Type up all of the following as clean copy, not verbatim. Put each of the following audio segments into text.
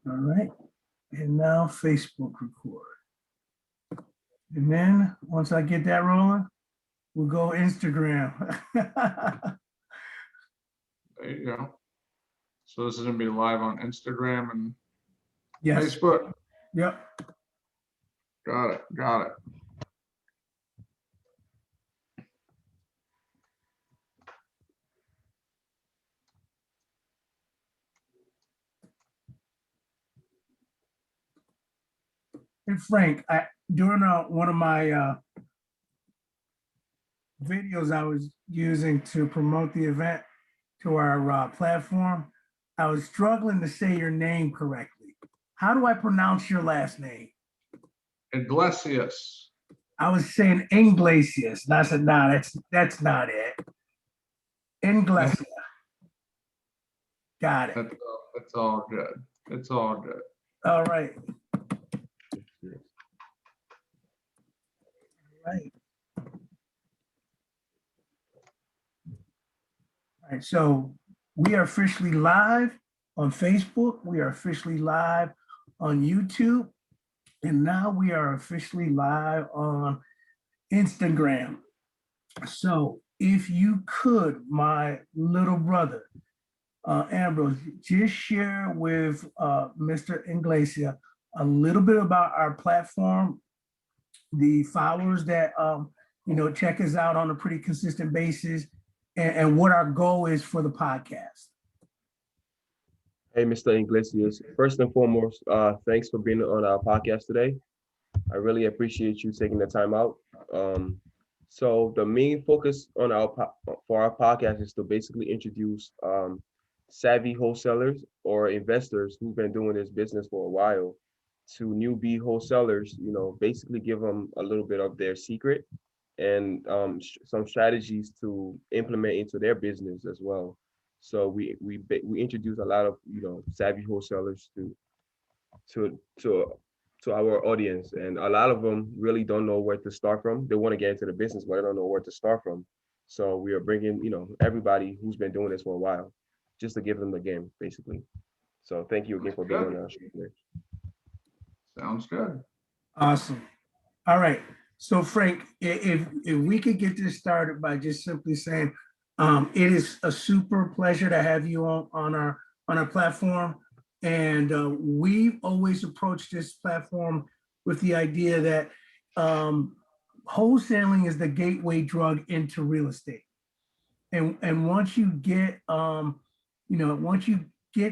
All right. And now Facebook record. And then once I get that rolling, we'll go Instagram. There you go. So this is gonna be live on Instagram and Yes. Facebook. Yep. Got it. Got it. And Frank, during one of my videos I was using to promote the event to our platform, I was struggling to say your name correctly. How do I pronounce your last name? Iglesias. I was saying Iglesias. And I said, nah, that's not it. Iglesias. Got it. That's all good. It's all good. All right. Right. All right, so we are officially live on Facebook. We are officially live on YouTube. And now we are officially live on Instagram. So if you could, my little brother, Ambrose, just share with Mr. Iglesias a little bit about our platform, the followers that check us out on a pretty consistent basis, and what our goal is for the podcast. Hey, Mr. Iglesias. First and foremost, thanks for being on our podcast today. I really appreciate you taking the time out. So the main focus on for our podcast is to basically introduce savvy wholesalers or investors who've been doing this business for a while to newbie wholesalers. Basically give them a little bit of their secret and some strategies to implement into their business as well. So we introduce a lot of savvy wholesalers to our audience, and a lot of them really don't know where to start from. They want to get into the business, but they don't know where to start from. So we are bringing everybody who's been doing this for a while, just to give them the game, basically. So thank you again for being on our show today. Sounds good. Awesome. All right. So Frank, if we could get this started by just simply saying, it is a super pleasure to have you on our platform. And we've always approached this platform with the idea that wholesaling is the gateway drug into real estate. And once you get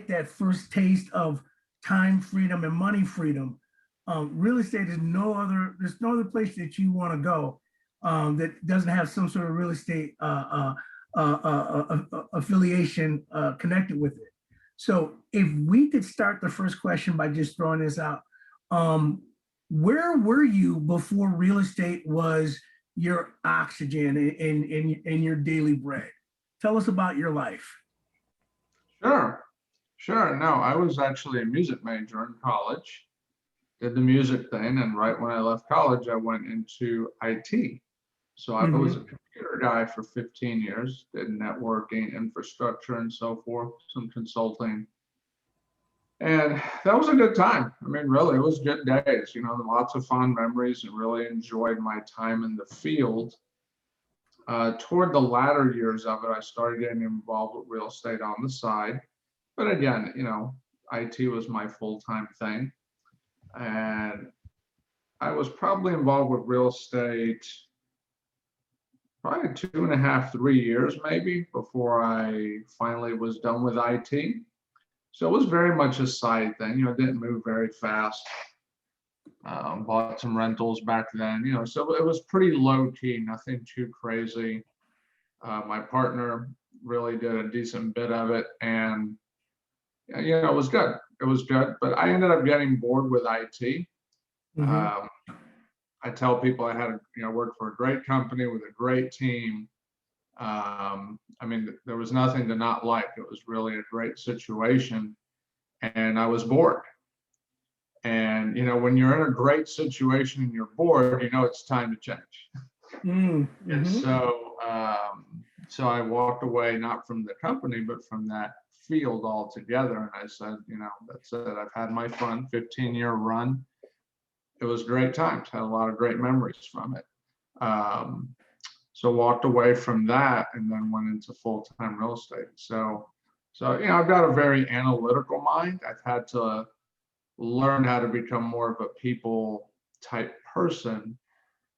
that first taste of time freedom and money freedom, real estate is there's no other place that you want to go that doesn't have some sort of real estate affiliation connected with it. So if we could start the first question by just throwing this out, where were you before real estate was your oxygen and your daily bread? Tell us about your life. Sure. No, I was actually a music major in college, did the music thing. And right when I left college, I went into IT. So I was a computer guy for 15 years, did networking, infrastructure, and so forth, some consulting. And that was a good time. I mean, really, it was good days, lots of fond memories, and really enjoyed my time in the field. Toward the latter years of it, I started getting involved with real estate on the side. But again, IT was my full-time thing. And I was probably involved with real estate probably 2.5, 3 years maybe before I finally was done with IT. So it was very much a side thing, it didn't move very fast. Bought some rentals back then, so it was pretty low key, nothing too crazy. My partner really did a decent bit of it, and it was good. It was good, but I ended up getting bored with IT. I tell people I had worked for a great company with a great team. I mean, there was nothing to not like. It was really a great situation, and I was bored. And when you're in a great situation and you're bored, it's time to change. And so I walked away, not from the company, but from that field altogether. And I said, that's it. I've had my fun, 15-year run. It was great times, had a lot of great memories from it. So walked away from that and then went into full-time real estate. So, I've got a very analytical mind. I've had to learn how to become more of a people type person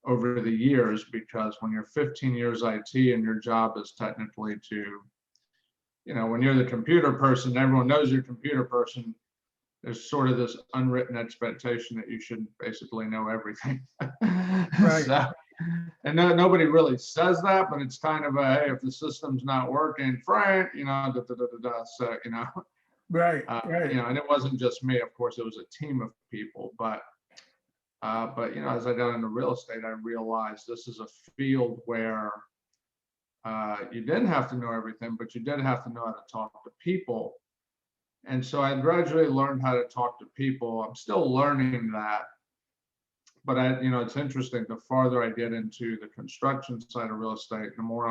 over the years, because when you're 15 years IT and your job is technically to, when you're the computer person, everyone knows you're a computer person. There's sort of this unwritten expectation that you should basically know everything. Right. So, and nobody really says that, but it's kind of a, hey, if the system's not working, Frank, So, Right. Right. and it wasn't just me. Of course, it was a team of people. But as I got into real estate, I realized this is a field where you didn't have to know everything, but you did have to know how to talk to people. And so I gradually learned how to talk to people. I'm still learning that. But it's interesting, the farther I get into the construction side of real estate, the more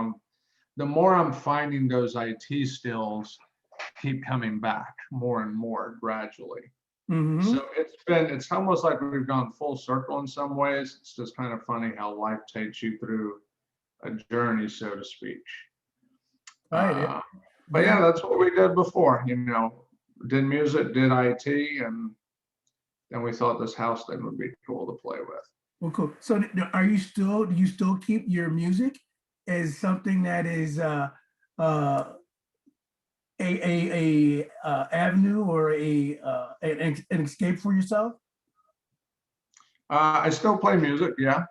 I'm finding those IT skills keep coming back more and more gradually. Mm-hmm. So it's almost like we've gone full circle in some ways. It's just kind of funny how life takes you through a journey, so to speak. Right. But yeah, that's what we did before, did music, did IT, and then we thought this house thing would be cool to play with. Well, cool. So do you still keep your music as something that is a avenue or an escape for yourself? I still play music, yeah.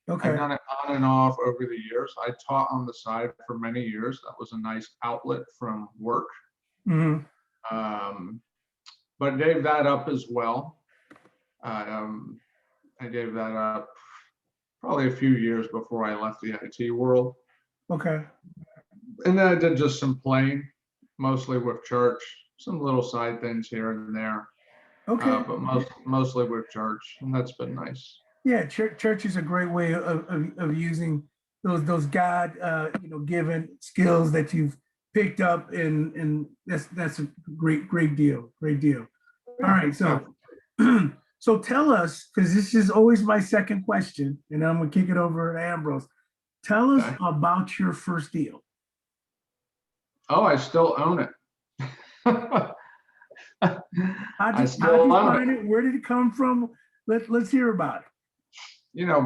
Okay. I've done it on and off over the years. I taught on the side for many years. That was a nice outlet from work. Mm-hmm. But gave that up as well. I gave that up probably a few years before I left the IT world. Okay. And then I did just some playing, mostly with church, some little side things here and there. Okay. But mostly with church, and that's been nice. Yeah, church is a great way of using those God given skills that you've picked up, and that's a great deal. All right, so so tell us, because this is always my second question, and I'm gonna kick it over to Ambrose. Tell us Okay. about your first deal. Oh, I still own it. How'd I you still own find it? Where did it come from? Let's hear about it.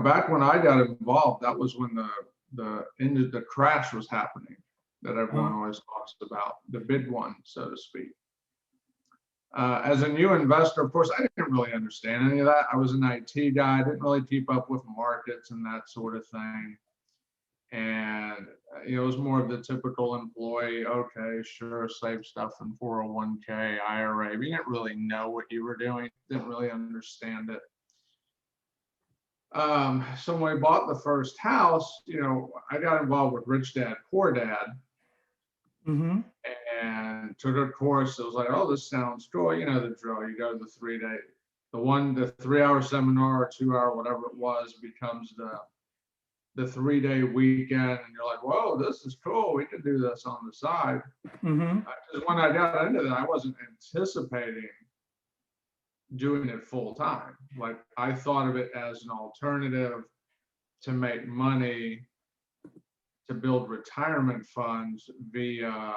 Back when I got involved, that was when the crash was happening that everyone always talks about, the big one, so to speak. As a new investor, of course, I didn't really understand any of that. I was an IT guy. I didn't really keep up with markets and that sort of thing. And it was more of the typical employee. Okay, sure, save stuff in 401k, IRA. But you didn't really know what you were doing. Didn't really understand it. So when we bought the first house, I got involved with Rich Dad, Poor Dad, Mm-hmm. and took a course. It was like, oh, this sounds cool. You know the drill. You go to the 3-day, the 3-hour seminar or 2-hour, whatever it was, becomes the 3-day weekend, and you're like, whoa, this is cool. We can do this on the side. Mm-hmm. Because when I got into that, I wasn't anticipating doing it full time. Like, I thought of it as an alternative to make money, to build retirement funds via,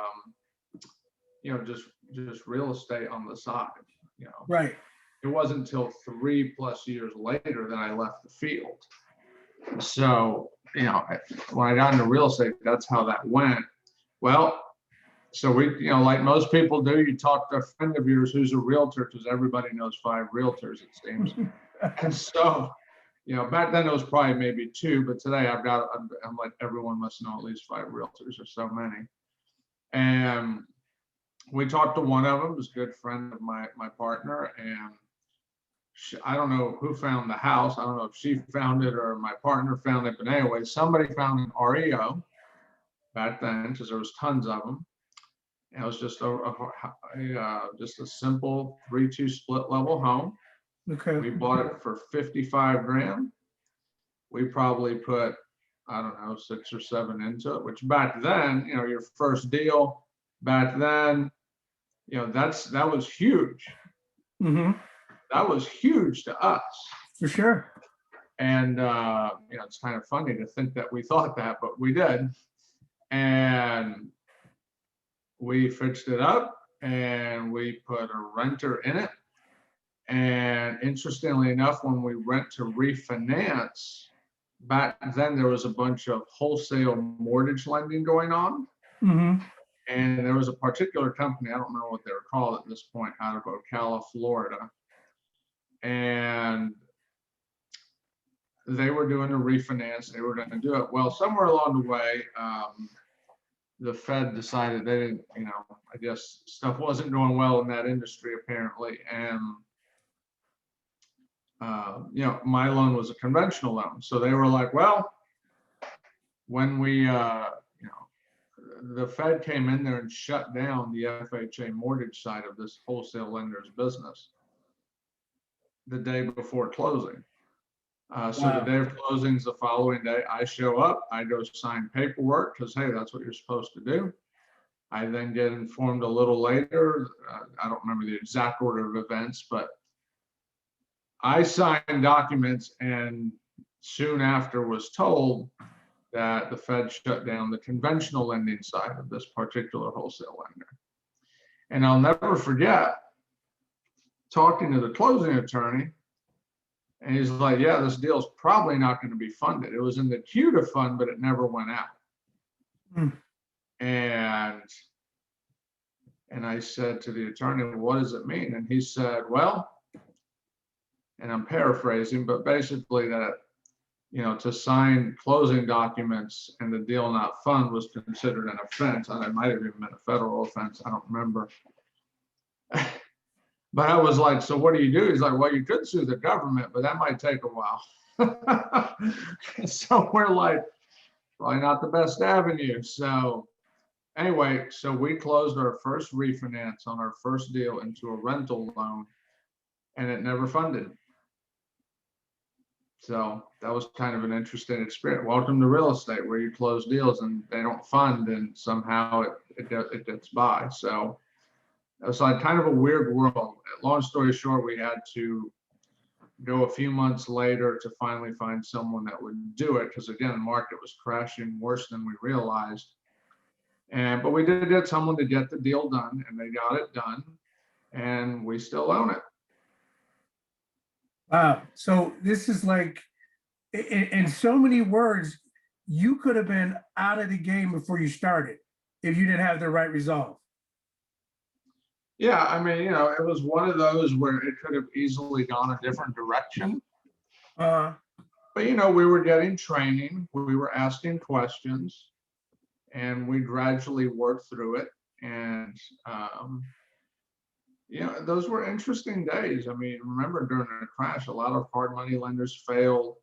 just real estate on the side. Right. It wasn't until 3+ years later that I left the field. So, when I got into real estate, that's how that went. Well, so we, like most people do, you talk to a friend of yours who's a realtor, because everybody knows 5 realtors, it seems. And so, back then it was probably maybe 2, but today I'm like, everyone must know at least 5 realtors. There's so many. And we talked to one of them, who's a good friend of my partner, and I don't know who found the house. I don't know if she found it or my partner found it, but anyway, somebody found an REO back then, because there was tons of them. And it was just just a simple 3-2 split level home. Okay. We bought it for 55 grand. We probably put, I don't know, 6 or 7 into it, which back then, your first deal back then, that was huge. Mm-hmm. That was huge to us. For sure. And, it's kind of funny to think that we thought that, but we did. And we fixed it up and we put a renter in it. And interestingly enough, when we went to refinance, back then there was a bunch of wholesale mortgage lending going on. Mm-hmm. And there was a particular company, I don't remember what they were called at this point, out of Ocala, Florida. And they were doing a refinance. They were going to do it. Well, somewhere along the way, the Fed decided they didn't, I guess stuff wasn't going well in that industry apparently. And, my loan was a conventional loan. So they were like, well, when we, the Fed came in there and shut down the FHA mortgage side of this wholesale lender's business the day before closing. So the day of closing is the following day. I show up, I go sign paperwork because, hey, that's what you're supposed to do. I then get informed a little later. I don't remember the exact order of events, but I signed documents and soon after was told that the Fed shut down the conventional lending side of this particular wholesale lender. And I'll never forget talking to the closing attorney, and he's like, yeah, this deal's probably not going to be funded. It was in the queue to fund, but it never went out. Hmm. And I said to the attorney, what does it mean? And he said, well, and I'm paraphrasing, but basically that, to sign closing documents and the deal not fund was considered an offense. And it might have even been a federal offense. I don't remember. But I was like, so what do you do? He's like, well, you could sue the government, but that might take a while. So we're like, probably not the best avenue. So anyway, so we closed our first refinance on our first deal into a rental loan, and it never funded. So that was kind of an interesting experience. Welcome to real estate, where you close deals and they don't fund, and somehow it gets by. So it was like kind of a weird world. Long story short, we had to go a few months later to finally find someone that would do it, because again, the market was crashing worse than we realized. But we did get someone to get the deal done, and they got it done, and we still own it. Wow. So this is like, in so many words, you could have been out of the game before you started if you didn't have the right resolve. Yeah, I mean, it was one of those where it could have easily gone a different direction. But, we were getting training, we were asking questions, and we gradually worked through it. And, those were interesting days. I mean, remember during the crash, a lot of hard money lenders failed.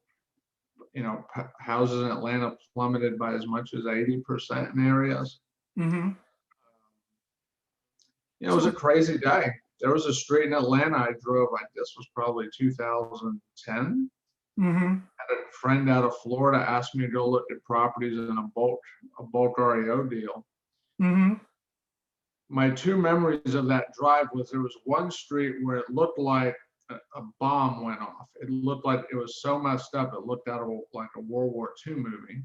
Houses in Atlanta plummeted by as much as 80% in areas. Mm-hmm. It was a crazy day. There was a street in Atlanta I drove, this was probably 2010. Mm-hmm. Had a friend out of Florida asked me to go look at properties in a bulk REO deal. Mm-hmm. My two memories of that drive was there was one street where it looked like a bomb went off. It looked like it was so messed up. It looked out of like a World War II movie.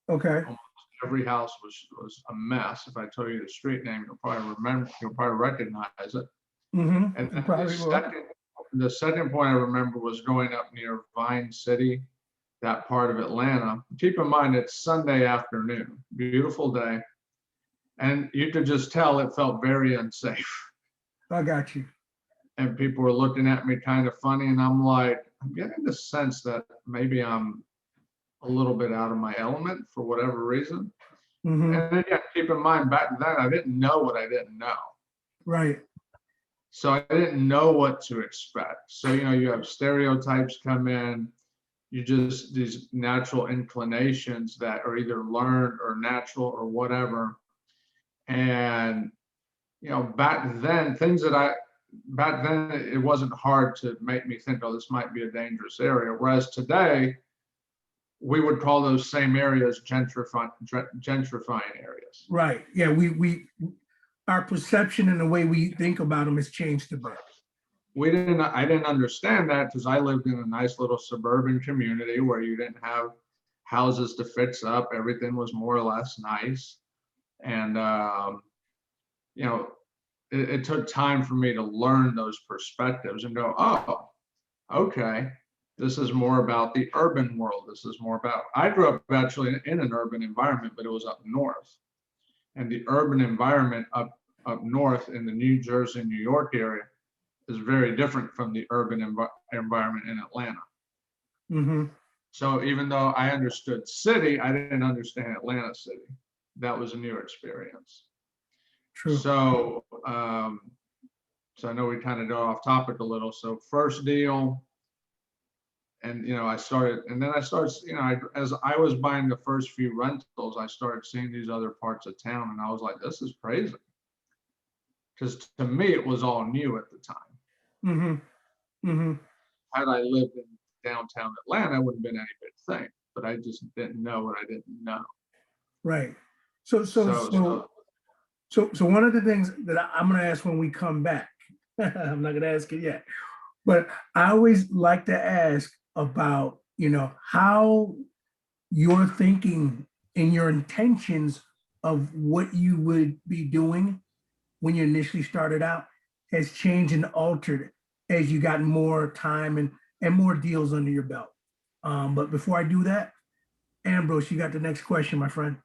Okay. Almost every house was a mess. If I tell you the street name, you'll probably recognize it. Mm-hmm. And the second point I remember was going up near Vine City, that part of Atlanta. Keep in mind, it's Sunday afternoon, beautiful day. And you could just tell it felt very unsafe. I got you. And people were looking at me kind of funny. And I'm like, I'm getting the sense that maybe I'm a little bit out of my element for whatever reason. Mm-hmm. And again, keep in mind, back then, I didn't know what I didn't know. Right. So I didn't know what to expect. So, you have stereotypes come in, these natural inclinations that are either learned or natural or whatever. And, back then, it wasn't hard to make me think, oh, this might be a dangerous area. Whereas today, we would call those same areas gentrifying areas. Right. Yeah. our perception and the way we think about them has changed a bit. I didn't understand that because I lived in a nice little suburban community where you didn't have houses to fix up. Everything was more or less nice. And, you know, it took time for me to learn those perspectives and go, oh, okay, this is more about the urban world. This is more about, I grew up actually in an urban environment, but it was up north. And the urban environment up north in the New Jersey, New York area is very different from the urban environment in Atlanta. Mm-hmm. So even though I understood city, I didn't understand Atlanta city. That was a new experience. True. So, so I know we kind of go off topic a little. So first deal, and you know, I started, you know, as I was buying the first few rentals, I started seeing these other parts of town, and I was like, this is crazy, because to me it was all new at the time. Mm-hmm. Mm-hmm. Had I lived in downtown Atlanta, it wouldn't have been any big thing, but I just didn't know what I didn't know. Right. So one of the things that I'm going to ask when we come back, I'm not going to ask it yet, but I always like to ask about, you know, how your thinking and your intentions of what you would be doing when you initially started out has changed and altered as you got more time and more deals under your belt. But before I do that, Ambrose, you got the next question, my friend.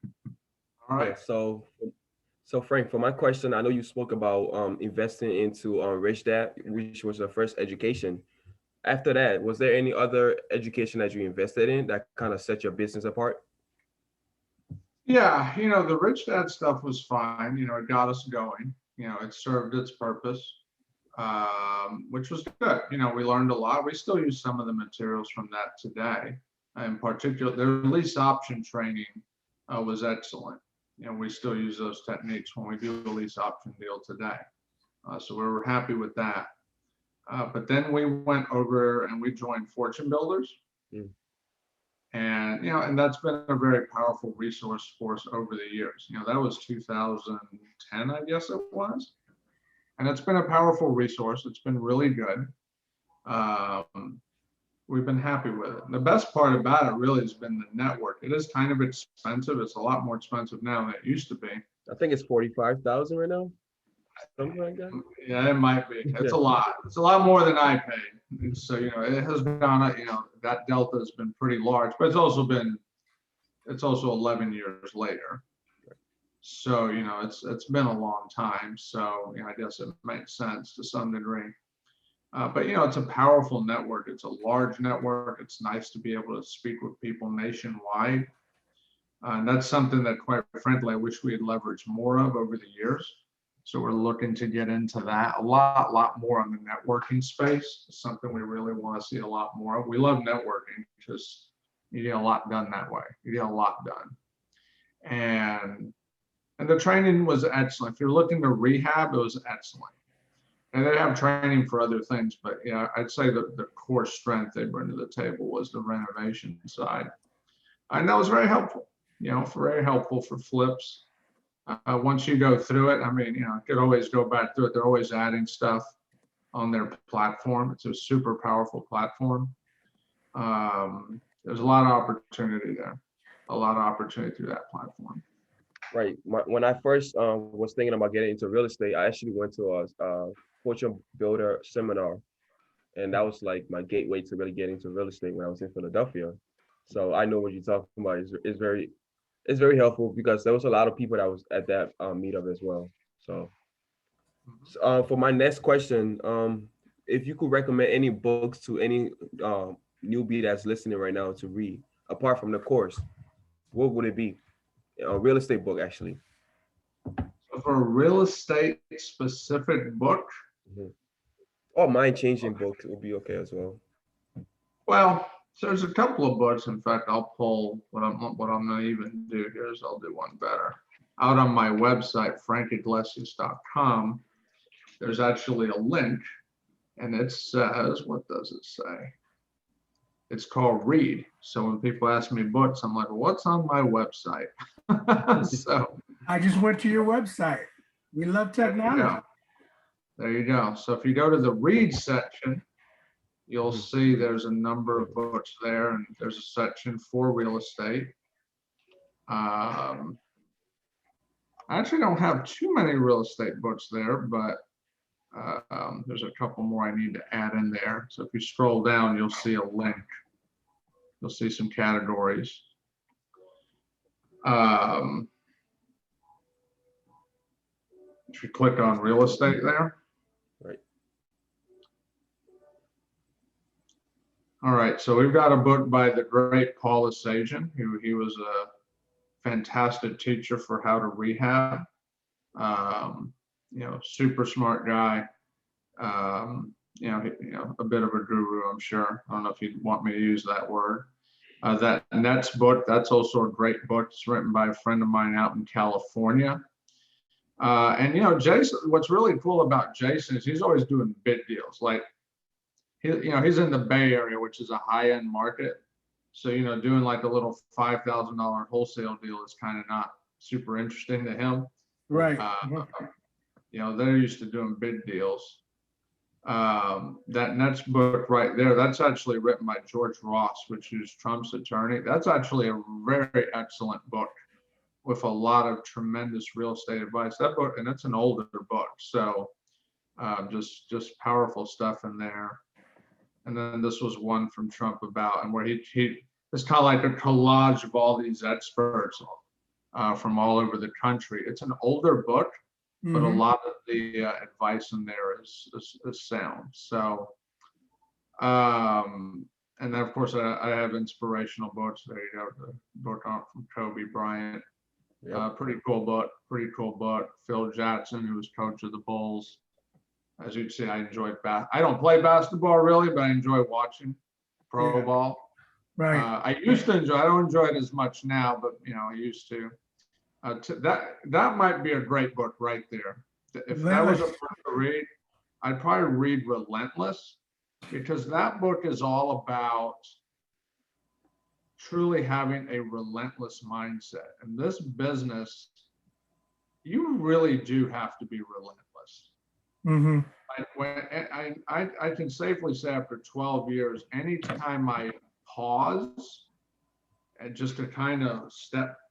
All right. Yeah, so Frank, for my question, I know you spoke about investing into Rich Dad, which was your first education. After that, was there any other education that you invested in that kind of set your business apart? Yeah, you know, the Rich Dad stuff was fine. You know, it got us going. You know, it served its purpose, which was good. You know, we learned a lot. We still use some of the materials from that today. In particular, the lease option training was excellent. You know, we still use those techniques when we do a lease option deal today. So we were happy with that. But then we went over and we joined Fortune Builders. Mm. And, you know, and that's been a very powerful resource for us over the years. You know, that was 2010, I guess it was. And it's been a powerful resource. It's been really good. We've been happy with it. The best part about it really has been the network. It is kind of expensive. It's a lot more expensive now than it used to be. I think it's 45,000 right now, something like that. Yeah, it might be. It's a lot. It's a lot more than I paid. And so, you know, it has gone up, you know, that delta has been pretty large, but it's also 11 years later. So, you know, it's been a long time. So, you know, I guess it makes sense to some degree. But, you know, it's a powerful network. It's a large network. It's nice to be able to speak with people nationwide. And that's something that, quite frankly, I wish we had leveraged more of over the years. So we're looking to get into that a lot more on the networking space. It's something we really want to see a lot more of. We love networking because you get a lot done that way. You get a lot done. And the training was excellent. If you're looking to rehab, it was excellent. And they have training for other things, but yeah, I'd say that the core strength they bring to the table was the renovation side. And that was very helpful, you know, very helpful for flips. Once you go through it, I mean, you know, you could always go back through it. They're always adding stuff on their platform. It's a super powerful platform. There's a lot of opportunity there, a lot of opportunity through that platform. Right. When I first was thinking about getting into real estate, I actually went to a Fortune Builder seminar, and that was like my gateway to really get into real estate when I was in Philadelphia. So I know what you're talking about is very helpful because there was a lot of people that was at that meetup as well. So for my next question, if you could recommend any books to any newbie that's listening right now to read, apart from the course, what would it be? A real estate book, actually. So for a real estate specific book, or mind-changing books would be okay as well. well, so there's a couple of books. In fact, I'll pull what I'm going to even do here is I'll do one better. Out on my website, frankiglesias.com, there's actually a link, and it says, what does it say? It's called Read. So when people ask me books, I'm like, well, what's on my website? So I just went to your website. We love There you technology. go. There you go. So if you go to the read section, you'll see there's a number of books there, and there's a section for real estate. I actually don't have too many real estate books there, but there's a couple more I need to add in there. So if you scroll down, you'll see a link. You'll see some categories. If you click on real estate there. Right. All right, so we've got a book by the great Paul Sagan, who he was a fantastic teacher for how to rehab. Super smart guy. A bit of a guru, I'm sure. I don't know if you'd want me to use that word. That next book, that's also a great book. It's written by a friend of mine out in California. Jason, what's really cool about Jason is he's always doing big deals. Like, he's in the Bay Area, which is a high-end market. So, doing like a little $5,000 wholesale deal is kind of not super interesting to him. Right. They're used to doing big deals. That next book right there, that's actually written by George Ross, which is Trump's attorney. That's actually a very excellent book with a lot of tremendous real estate advice. That book, and it's an older book, so just powerful stuff in there. And then this was one from Trump about, and where he it's kind of like a collage of all these experts from all over the country. It's an older book, but a lot of the advice in there is sound. So, and then of course I have inspirational books. There you go, the book from Kobe Bryant. Yep. Pretty cool book. Phil Jackson, who was coach of the Bulls. As you can see, I enjoyed I don't play basketball really, but I enjoy watching pro ball. Right. I used to enjoy. I don't enjoy it as much now, but I used to. That might be a great book right there. If that was a book to read, I'd probably read Relentless, because that book is all about truly having a relentless mindset. In this business, you really do have to be relentless. I can safely say after 12 years, anytime I pause and just to kind of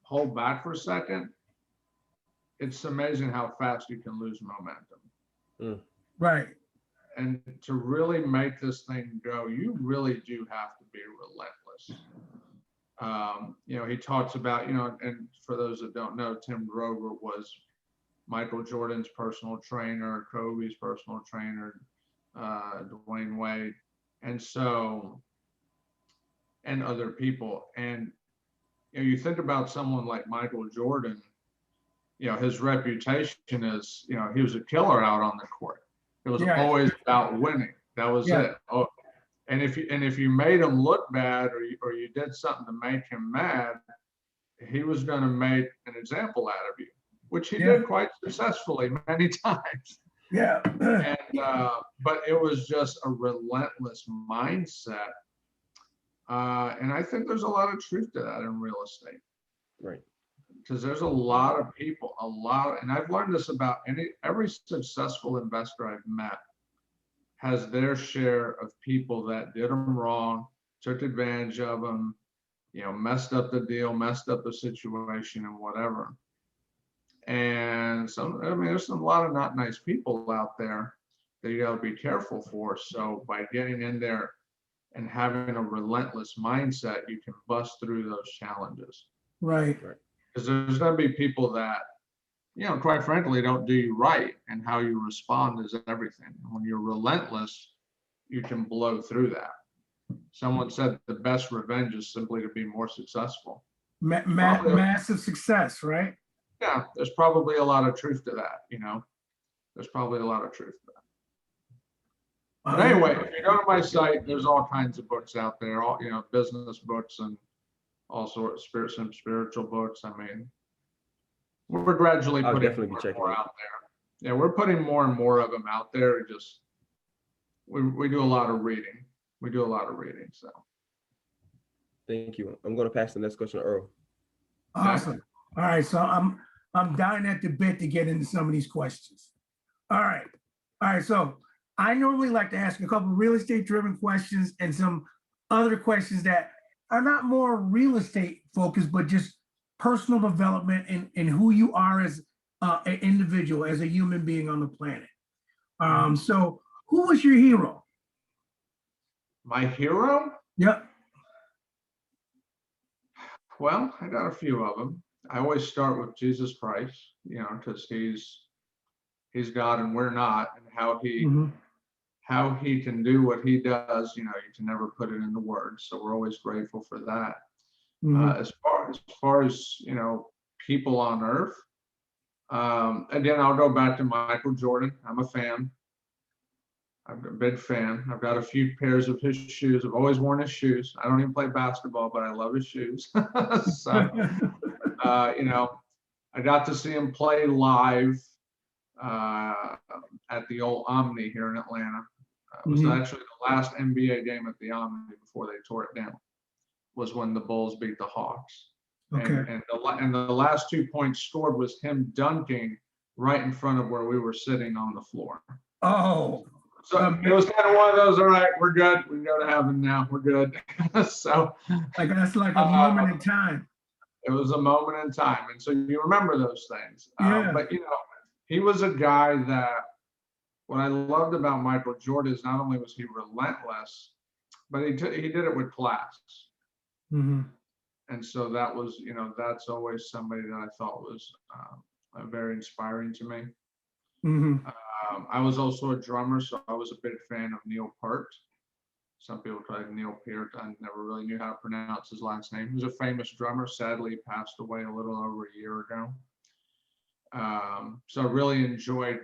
hold back for a second, it's amazing how fast you can lose momentum. Right. And to really make this thing go, you really do have to be relentless. He talks about, and for those that don't know, Tim Grover was Michael Jordan's personal trainer, Kobe's personal trainer, Dwayne Wade, and other people. And you think about someone like Michael Jordan, his reputation is, he was a killer out on the court. It was always about winning. That was it. Oh, and if you made him look bad, or you did something to make him mad, he was going to make an example out of you, which he did quite successfully many times. Yeah. But it was just a relentless mindset. And I think there's a lot of truth to that in real estate. Right. Because there's a lot of people, and I've learned this about every successful investor I've met has their share of people that did them wrong, took advantage of them, messed up the deal, messed up the situation, and whatever. And there's a lot of not nice people out there that you got to be careful for. So by getting in there and having a relentless mindset, you can bust through those challenges. Right. Because there's going to be people that, quite frankly, don't do you right, and how you respond is everything. When you're relentless, you can blow through that. Someone said the best revenge is simply to be more successful. Massive success, right? Yeah, there's probably a lot of truth to that, There's probably a lot of truth to that. But anyway, if you go to my site, there's all kinds of books out there, all business books and all sorts of some spiritual books. We're gradually putting more out there. Yeah, we're putting more and more of them out there. We do a lot of reading. So. Thank you. I'm going to pass the next question to Earl. Awesome. All right, so I'm I'm dying at the bit to get into some of these questions. All right. All right. So I normally like to ask a couple of real estate driven questions and some other questions that are not more real estate focused, but just personal development and who you are as an individual, as a human being on the planet. So who was your hero? My hero? Yep. Well, I got a few of them. I always start with Jesus Christ, you know, because he's God and we're not, and how he can do what he does, you know, you can never put it into words. So we're always grateful for that. As far as you know, people on earth. Again, I'll go back to Michael Jordan. I'm a fan. I'm a big fan. I've got a few pairs of his shoes. I've always worn his shoes. I don't even play basketball, but I love his shoes. So, you know, I got to see him play live at the old Omni here in Atlanta. It was actually the last NBA game at the Omni before they tore it down. Was when the Bulls beat the Hawks. Okay. And the last 2 points scored was him dunking right in front of where we were sitting on the floor. Oh. So it was kind of one of those, all right, we're good. We can go to heaven now. We're good. So like that's like a moment in time. It was a moment in time. And so you remember those things. Yeah. But, you know, he was a guy that what I loved about Michael Jordan is not only was he relentless, but he did it with class. And so that was, you know, that's always somebody that I thought was very inspiring to me. I was also a drummer, so I was a big fan of Neil Peart. Some people call him Neil Peart. I never really knew how to pronounce his last name. He was a famous drummer. Sadly, he passed away a little over a year ago. So I really enjoyed,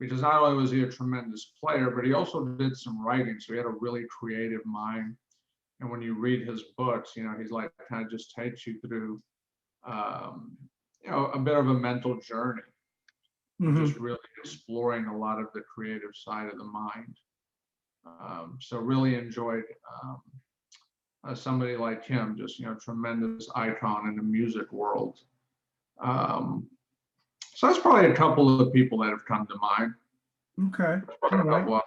because not only was he a tremendous player, but he also did some writing. So he had a really creative mind. And when you read his books, you know, he's like kind of just takes you through, you know, a bit of a mental journey. Just really exploring a lot of the creative side of the mind. So really enjoyed somebody like him, just, you know, tremendous icon in the music world. So that's probably a couple of the people that have come to mind. Okay. All right.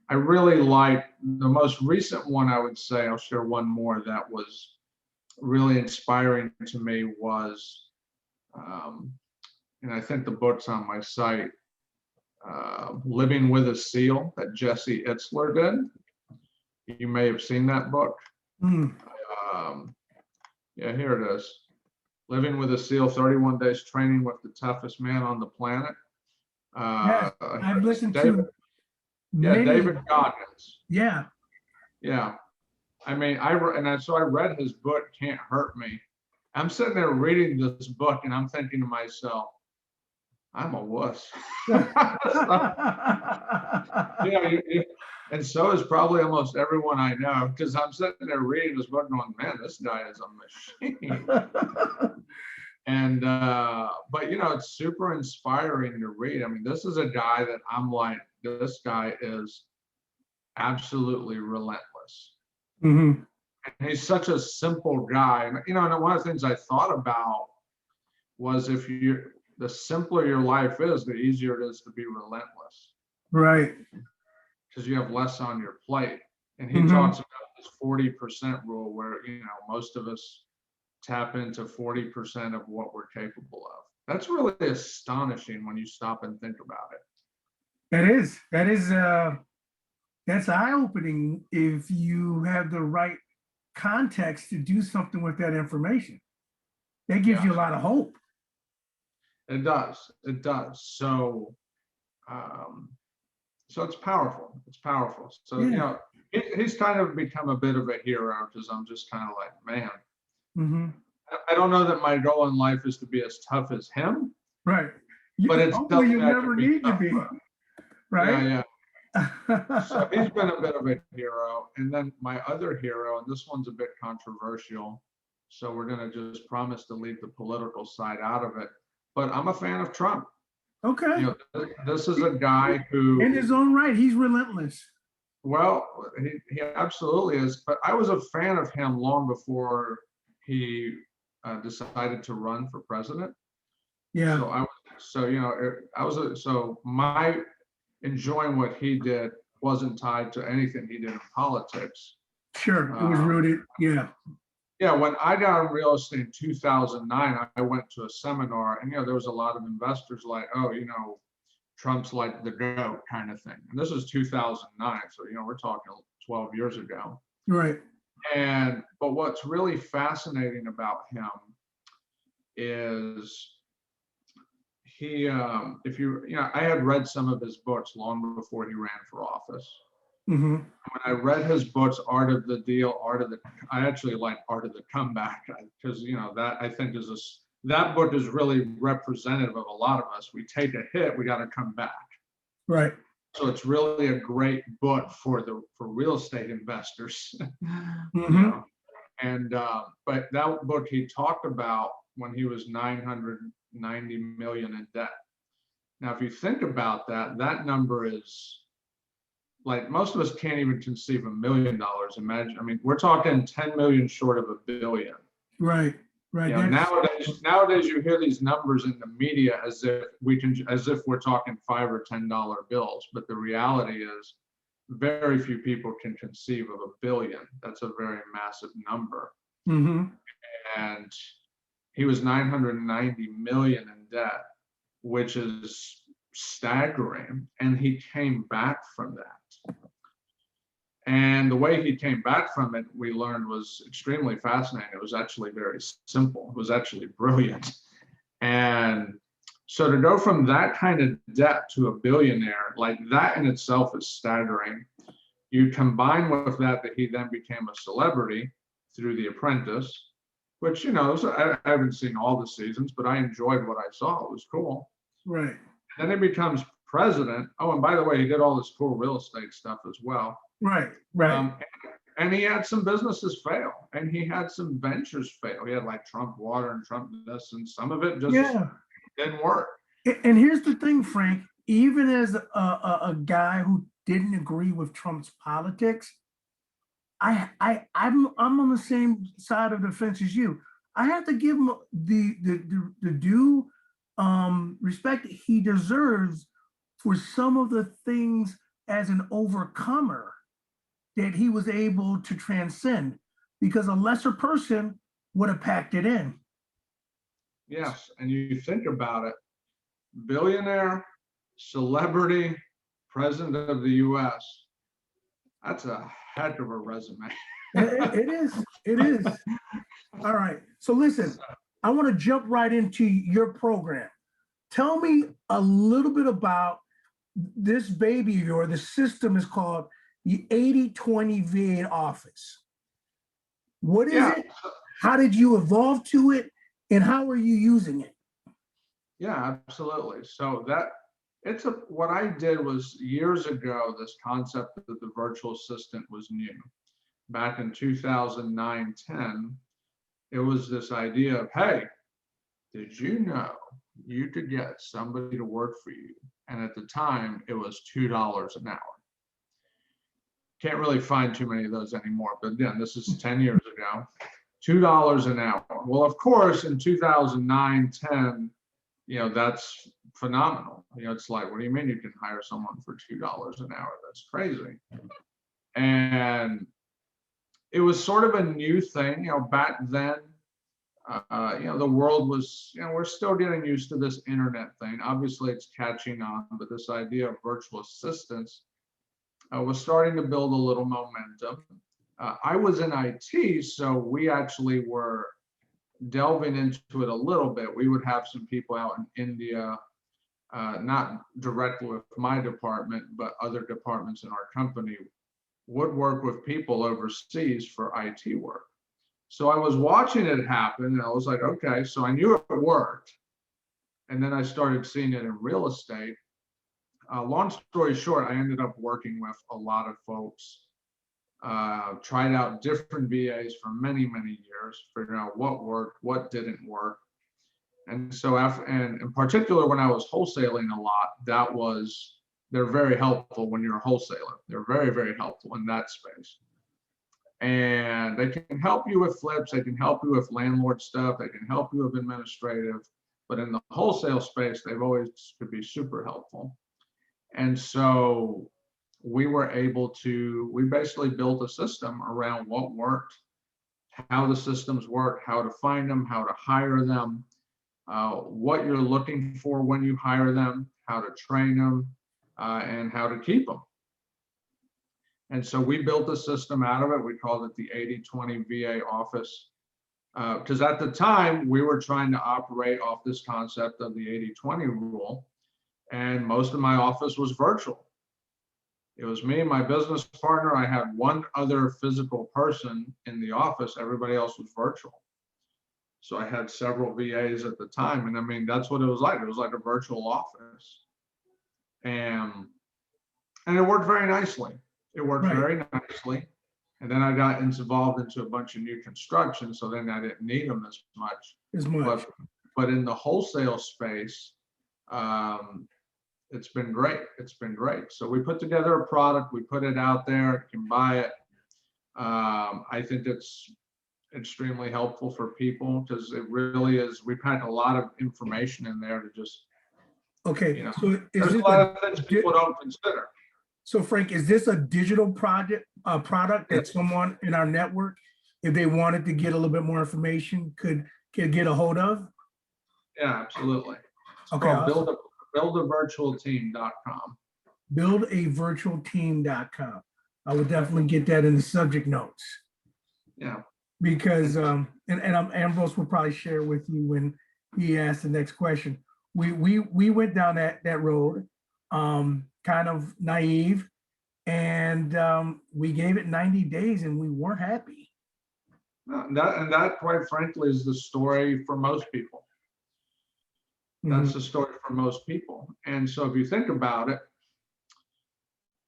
I really like the most recent one, I would say, I'll share one more that was really inspiring to me was, and I think the book's on my site, Living with a Seal that Jesse Itzler did. You may have seen that book. Yeah, here it is. Living with a Seal, 31 Days Training with the Toughest Man on the Planet. Yes, I've listened to David Goggins. Yeah. Yeah. I mean, I read his book, Can't Hurt Me. I'm sitting there reading this book and I'm thinking to myself, I'm a wuss. And so is probably almost everyone I know, because I'm sitting there reading this book going, man, this guy is a machine. And, but, you know, it's super inspiring to read. I mean, this is a guy that I'm like, this guy is absolutely relentless. And he's such a simple guy. You know, and one of the things I thought about was the simpler your life is, the easier it is to be relentless. Right. Because you have less on your plate. And he talks about this 40% rule where, you know, most of us tap into 40% of what we're capable of. That's really astonishing when you stop and think about it. That is that's eye-opening if you have the right context to do something with that information. That gives you a lot of hope. It does. It does. So, so it's powerful. It's powerful. So, you know, he's kind of become a bit of a hero because I'm just kind of like, man, I don't know that my goal in life is to be as tough as him. Right. But it's hopefully you never need to be. Right. Yeah. So he's been a bit of a hero. And then my other hero, and this one's a bit controversial, so we're going to just promise to leave the political side out of it. But I'm a fan of Trump. Okay. You know, this is a guy who, in his own right, he's relentless. Well, he absolutely is. But I was a fan of him long before he decided to run for president. Yeah. So my enjoying what he did wasn't tied to anything he did in politics. Sure. It was rooted. Yeah. Yeah, when I got in real estate in 2009, I went to a seminar, and there was a lot of investors like, oh, Trump's like the GOAT kind of thing. And this is 2009, so we're talking 12 years ago. Right. But what's really fascinating about him is he, I had read some of his books long before he ran for office. Mm-hmm. When I read his books, Art of the Deal, I actually like Art of the Comeback, because that I think that book is really representative of a lot of us. We take a hit, we got to come back. Right. So it's really a great book for real estate investors. Mm-hmm. But that book he talked about when he was 990 million in debt. Now, if you think about that, that number is like, most of us can't even conceive $1 million. Imagine, I mean, we're talking 10 million short of $1 billion. Right. Right. Nowadays you hear these numbers in the media as if we're talking $5 or $10 bills, but the reality is very few people can conceive of $1 billion. That's a very massive number. Mm-hmm. And he was 990 million in debt, which is staggering. And he came back from that. And the way he came back from it, we learned, was extremely fascinating. It was actually very simple. It was actually brilliant. And so to go from that kind of debt to a billionaire, like that in itself is staggering. You combine with that he then became a celebrity through The Apprentice, which, I haven't seen all the seasons, but I enjoyed what I saw. It was cool. Right. Then he becomes president. Oh, and by the way, he did all this cool real estate stuff as well. Right. Right. And he had some businesses fail, and he had some ventures fail. He had like Trump Water and Trump this, and some of it just didn't work. And here's the thing, Frank, even as a guy who didn't agree with Trump's politics, I'm on the same side of the fence as you. I have to give him the due respect he deserves for some of the things as an overcomer that he was able to transcend, because a lesser person would have packed it in. Yes, and you think about it, billionaire, celebrity, president of the US, that's a heck of a resume. It is. All right, so listen, I want to jump right into your program. Tell me a little bit about this baby of yours. The system is called the 80/20 VA office. What is it? How did you evolve to it? And how are you using it? Yeah, absolutely. So what I did was, years ago, this concept of the virtual assistant was new. Back in 2009-10, it was this idea of, hey, did you know you could get somebody to work for you? And at the time, it was $2 an hour. Can't really find too many of those anymore, but again, this is 10 years ago, $2 an hour. Well, of course, in 2009-10, that's phenomenal. It's like, what do you mean you can hire someone for $2 an hour? That's crazy. And it was sort of a new thing, back then. The world was, we're still getting used to this internet thing. Obviously, it's catching on, but this idea of virtual assistants was starting to build a little momentum. I was in IT, so we actually were delving into it a little bit. We would have some people out in India, not directly with my department, but other departments in our company would work with people overseas for IT work. So I was watching it happen, and I was like, okay, so I knew it worked. And then I started seeing it in real estate. Long story short, I ended up working with a lot of folks, tried out different VAs for many, many years, figuring out what worked, what didn't work. And so and in particular, when I was wholesaling a lot, they're very helpful when you're a wholesaler. They're very, very helpful in that space. And they can help you with flips. They can help you with landlord stuff. They can help you with administrative. but in the wholesale space, they've always could be super helpful. And so we basically built a system around what worked, how the systems work, how to find them, how to hire them, what you're looking for when you hire them, how to train them, and how to keep them. And so we built a system out of it. We called it the 80/20 VA office. Because at the time, we were trying to operate off this concept of the 80/20 rule. And most of my office was virtual. It was me and my business partner. I had one other physical person in the office. Everybody else was virtual. So I had several VAs at the time. And I mean, that's what it was like. It was like a virtual office. And it worked very nicely. It worked very nicely. And then I got involved into a bunch of new construction. So then I didn't need them as much. But in the wholesale space, it's been great. It's been great. So we put together a product, we put it out there, you can buy it. I think it's extremely helpful for people because it really is. We pack a lot of information in there to just, Okay, you know, so there's a lot of things people don't consider. So Frank, is this a digital product that someone in our network, if they wanted to get a little bit more information, could get a hold of? Yeah, absolutely. It's Okay, called awesome. buildavirtualteam.com. Buildavirtualteam.com. I would definitely get that in the subject notes. Yeah. Because and Ambrose will probably share with you when he asks the next question. We went down that road, kind of naive, and we gave it 90 days and we weren't happy. That quite frankly is the story for most people. That's the story for most people. And so if you think about it,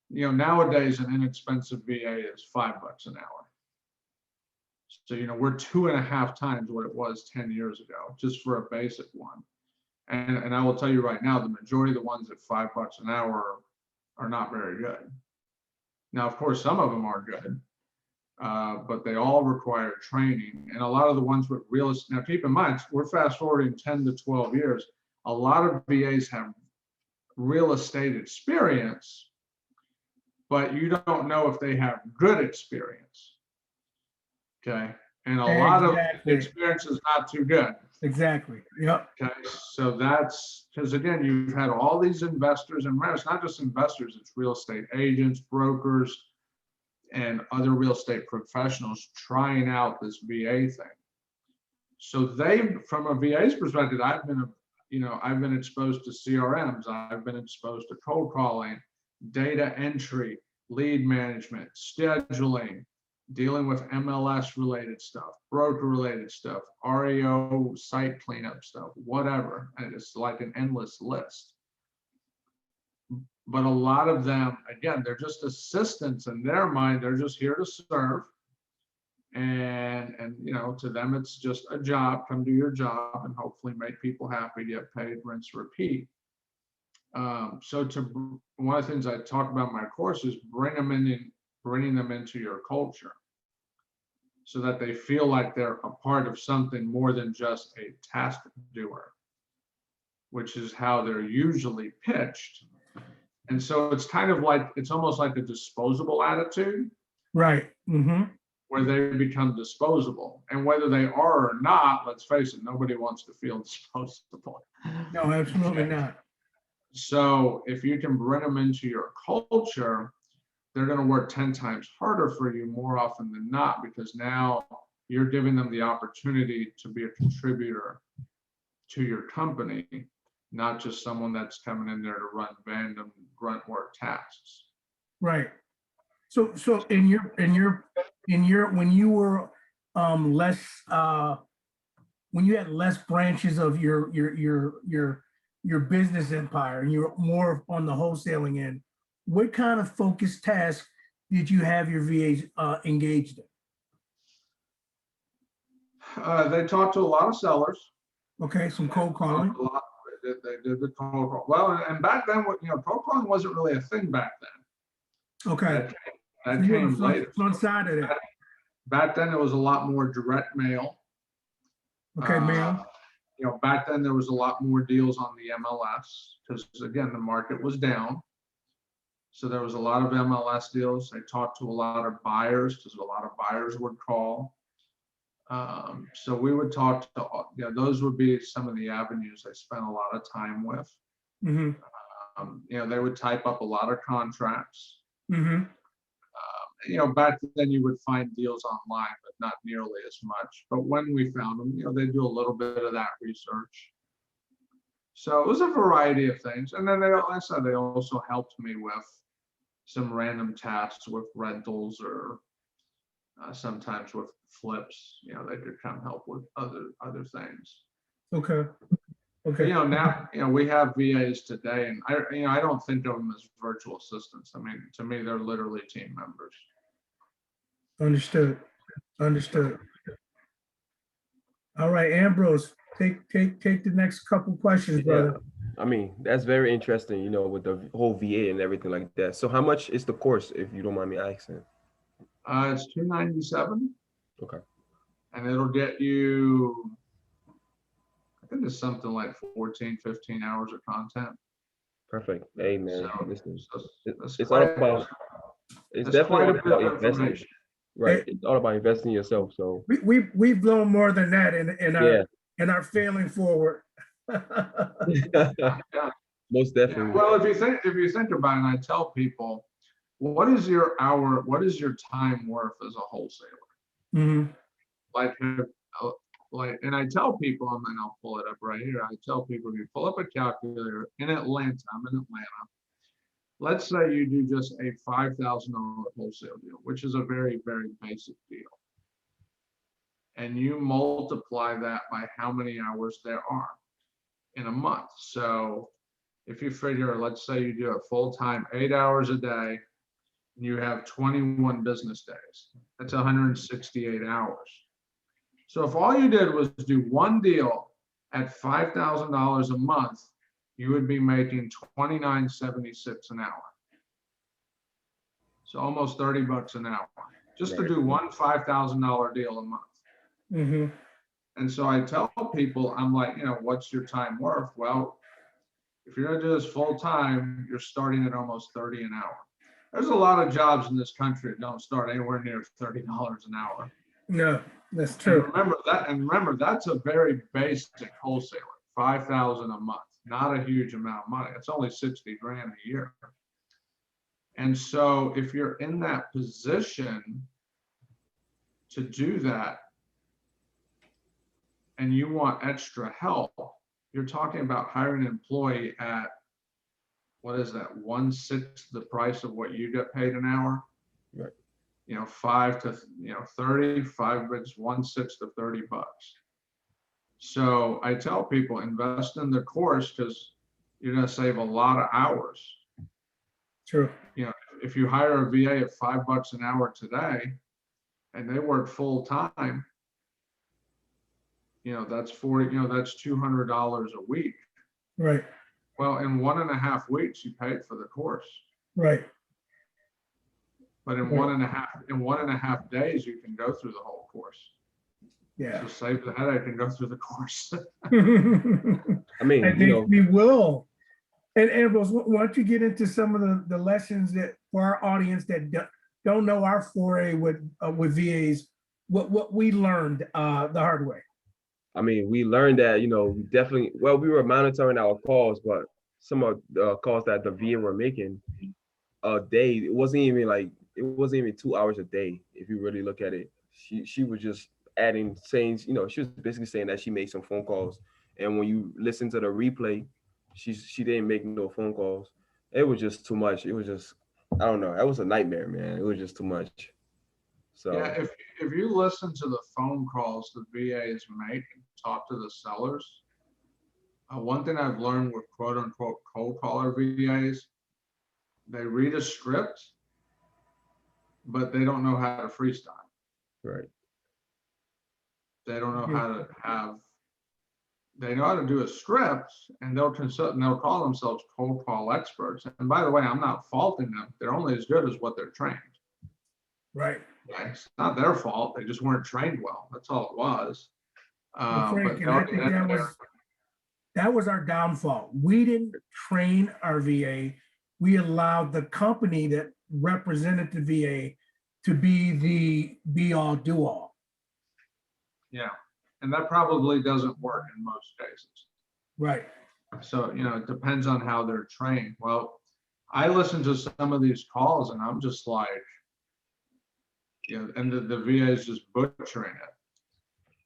you know, nowadays an inexpensive VA is $5 an hour. So, you know, we're 2.5 times what it was 10 years ago, just for a basic one. And I will tell you right now, the majority of the ones at $5 an hour are not very good. Now, of course, some of them are good, but they all require training. And a lot of the ones with real estate, now keep in mind, we're fast forwarding 10 to 12 years. A lot of VAs have real estate experience, but you don't know if they have good experience. Okay. And a lot of experience is not too good. Exactly. Yep. Okay. So that's because, again, you've had all these investors, and it's not just investors, it's real estate agents, brokers, and other real estate professionals trying out this VA thing. So from a VA's perspective, I've been exposed to CRMs. I've been exposed to cold calling, data entry, lead management, scheduling, dealing with MLS related stuff, broker related stuff, REO site cleanup stuff, whatever. And it's like an endless list. But a lot of them, again, they're just assistants in their mind. They're just here to serve. And you know, to them, it's just a job. Come do your job and hopefully make people happy, get paid, rinse, repeat. So one of the things I talk about in my course is bringing them into your culture so that they feel like they're a part of something more than just a task doer, which is how they're usually pitched. And so it's kind of like, it's almost like a disposable attitude. Right. Where they become disposable. And whether they are or not, let's face it, nobody wants to feel disposable. No, absolutely not. So if you can bring them into your culture, they're going to work 10 times harder for you more often than not, because now you're giving them the opportunity to be a contributor to your company, not just someone that's coming in there to run random grunt work tasks. Right. So when you were when you had less branches of your business empire and you're more on the wholesaling end, what kind of focused tasks did you have your VAs engaged in? They talked to a lot of sellers. Okay, some cold calling. They did the cold call. Well, and back then, cold calling wasn't really a thing back then. Okay. That came later. Front side of that. Back then, it was a lot more direct mail. Okay, mail. back then there was a lot more deals on the MLS because again, the market was down. So there was a lot of MLS deals. I talked to a lot of buyers because a lot of buyers would call. So we would talk to, those would be some of the avenues I spent a lot of time with. Mm-hmm. They would type up a lot of contracts. Mm-hmm. Back then you would find deals online, but not nearly as much. But when we found them, they do a little bit of that research. So it was a variety of things. And then they also helped me with some random tasks with rentals or sometimes with flips. They could come help with other things. Okay. Okay. Now, we have VAs today, and I don't think of them as virtual assistants. I mean, to me, they're literally team members. Understood. All right, Ambrose, take the next couple questions, brother. I mean, that's very interesting, with the whole VA and everything like that. So how much is the course, if you don't mind me asking? It's $297. Okay. And it'll get you, I think it's something like 14, 15 hours of content. Perfect. Hey, man. It's definitely about investing. Right. It's all about investing in yourself. So we've learned more than that in our failing forward. Yeah. Most definitely. Well, if you think about it, and I tell people, what is your time worth as a wholesaler? Mm-hmm. And I tell people, and I'll pull it up right here. I tell people, if you pull up a calculator in Atlanta, I'm in Atlanta. Let's say you do just a $5,000 wholesale deal, which is a very, very basic deal. And you multiply that by how many hours there are in a month. So if you figure, let's say you do it full-time, 8 hours a day, and you have 21 business days, that's 168 hours. So if all you did was do one deal at $5,000 a month, you would be making $29.76 an hour. So almost $30 an hour, just to do one $5,000 deal a month. Mm-hmm. And so I tell people, I'm like, what's your time worth? Well, if you're gonna do this full time, you're starting at almost 30 an hour. There's a lot of jobs in this country that don't start anywhere near $30 an hour. No, that's true. And remember, that's a very basic wholesaler, $5,000 a month, not a huge amount of money. It's only 60 grand a year. And so if you're in that position to do that and you want extra help, you're talking about hiring an employee at, what is that, 1/6 the price of what you get paid an hour? Right. 5 to 30, 5, but it's 1/6 of $30. So I tell people, invest in the course because you're going to save a lot of hours. True. If you hire a VA at $5 an hour today and they work full time, that's 40, that's $200 a week. Right. Well, in 1.5 weeks, you paid for the course. Right. But in one and a half days, you can go through the whole course. Yeah. So save the headache and go through the course. I mean, I think we will. And Ambrose, why don't you get into some of the lessons that for our audience that don't know our foray with VAs, what we learned the hard way. I mean, we learned that, we definitely, we were monitoring our calls, but some of the calls that the VA were making a day, it wasn't even 2 hours a day. If you really look at it, she was just saying, she was basically saying that she made some phone calls. And when you listen to the replay, she didn't make no phone calls. It was just too much. It was just, I don't know. That was a nightmare, man. It was just too much. So yeah, if you listen to the phone calls the VAs make and talk to the sellers, one thing I've learned with quote unquote cold caller VAs, they read a script, but they don't know how to freestyle. right. They don't know how to they know how to do a script, and they'll call themselves cold call experts. And by the way, I'm not faulting them. They're only as good as what they're trained. Right. It's not their fault. They just weren't trained well. That's all it was. Well, Frank, and I think That was our downfall. We didn't train our VA. We allowed the company that represented the VA to be the be all do all. Yeah, and that probably doesn't work in most cases. Right. So, it depends on how they're trained. Well, I listen to some of these calls and I'm just like, and the VA is just butchering it.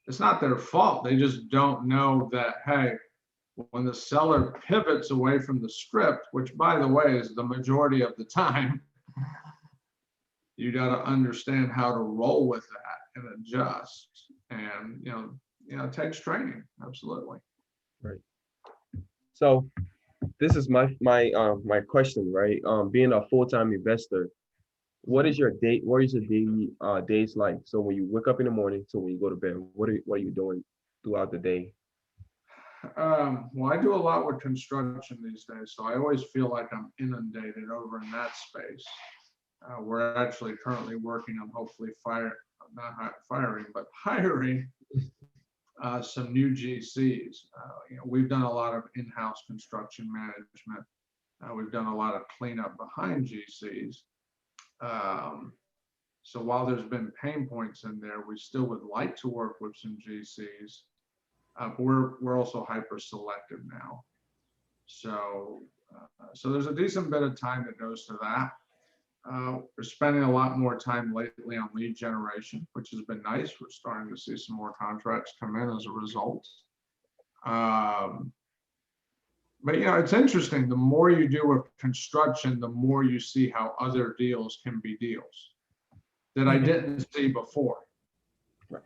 It's not their fault. They just don't know that, hey, when the seller pivots away from the script, which by the way is the majority of the time, you got to understand how to roll with that and adjust. And, it takes training. Absolutely. Right. So this is my question, right? Being a full-time investor, what is your daily days like? So when you wake up in the morning to when you go to bed, what are you doing throughout the day? Well, I do a lot with construction these days, so I always feel like I'm inundated over in that space. We're actually currently working on hopefully hiring some new GCs. We've done a lot of in-house construction management. We've done a lot of cleanup behind GCs. So while there's been pain points in there, we still would like to work with some GCs. But we're also hyper selective now. So there's a decent bit of time that goes to that. We're spending a lot more time lately on lead generation, which has been nice. We're starting to see some more contracts come in as a result. But it's interesting. The more you do with construction, the more you see how other deals can be deals that I didn't see before. Right.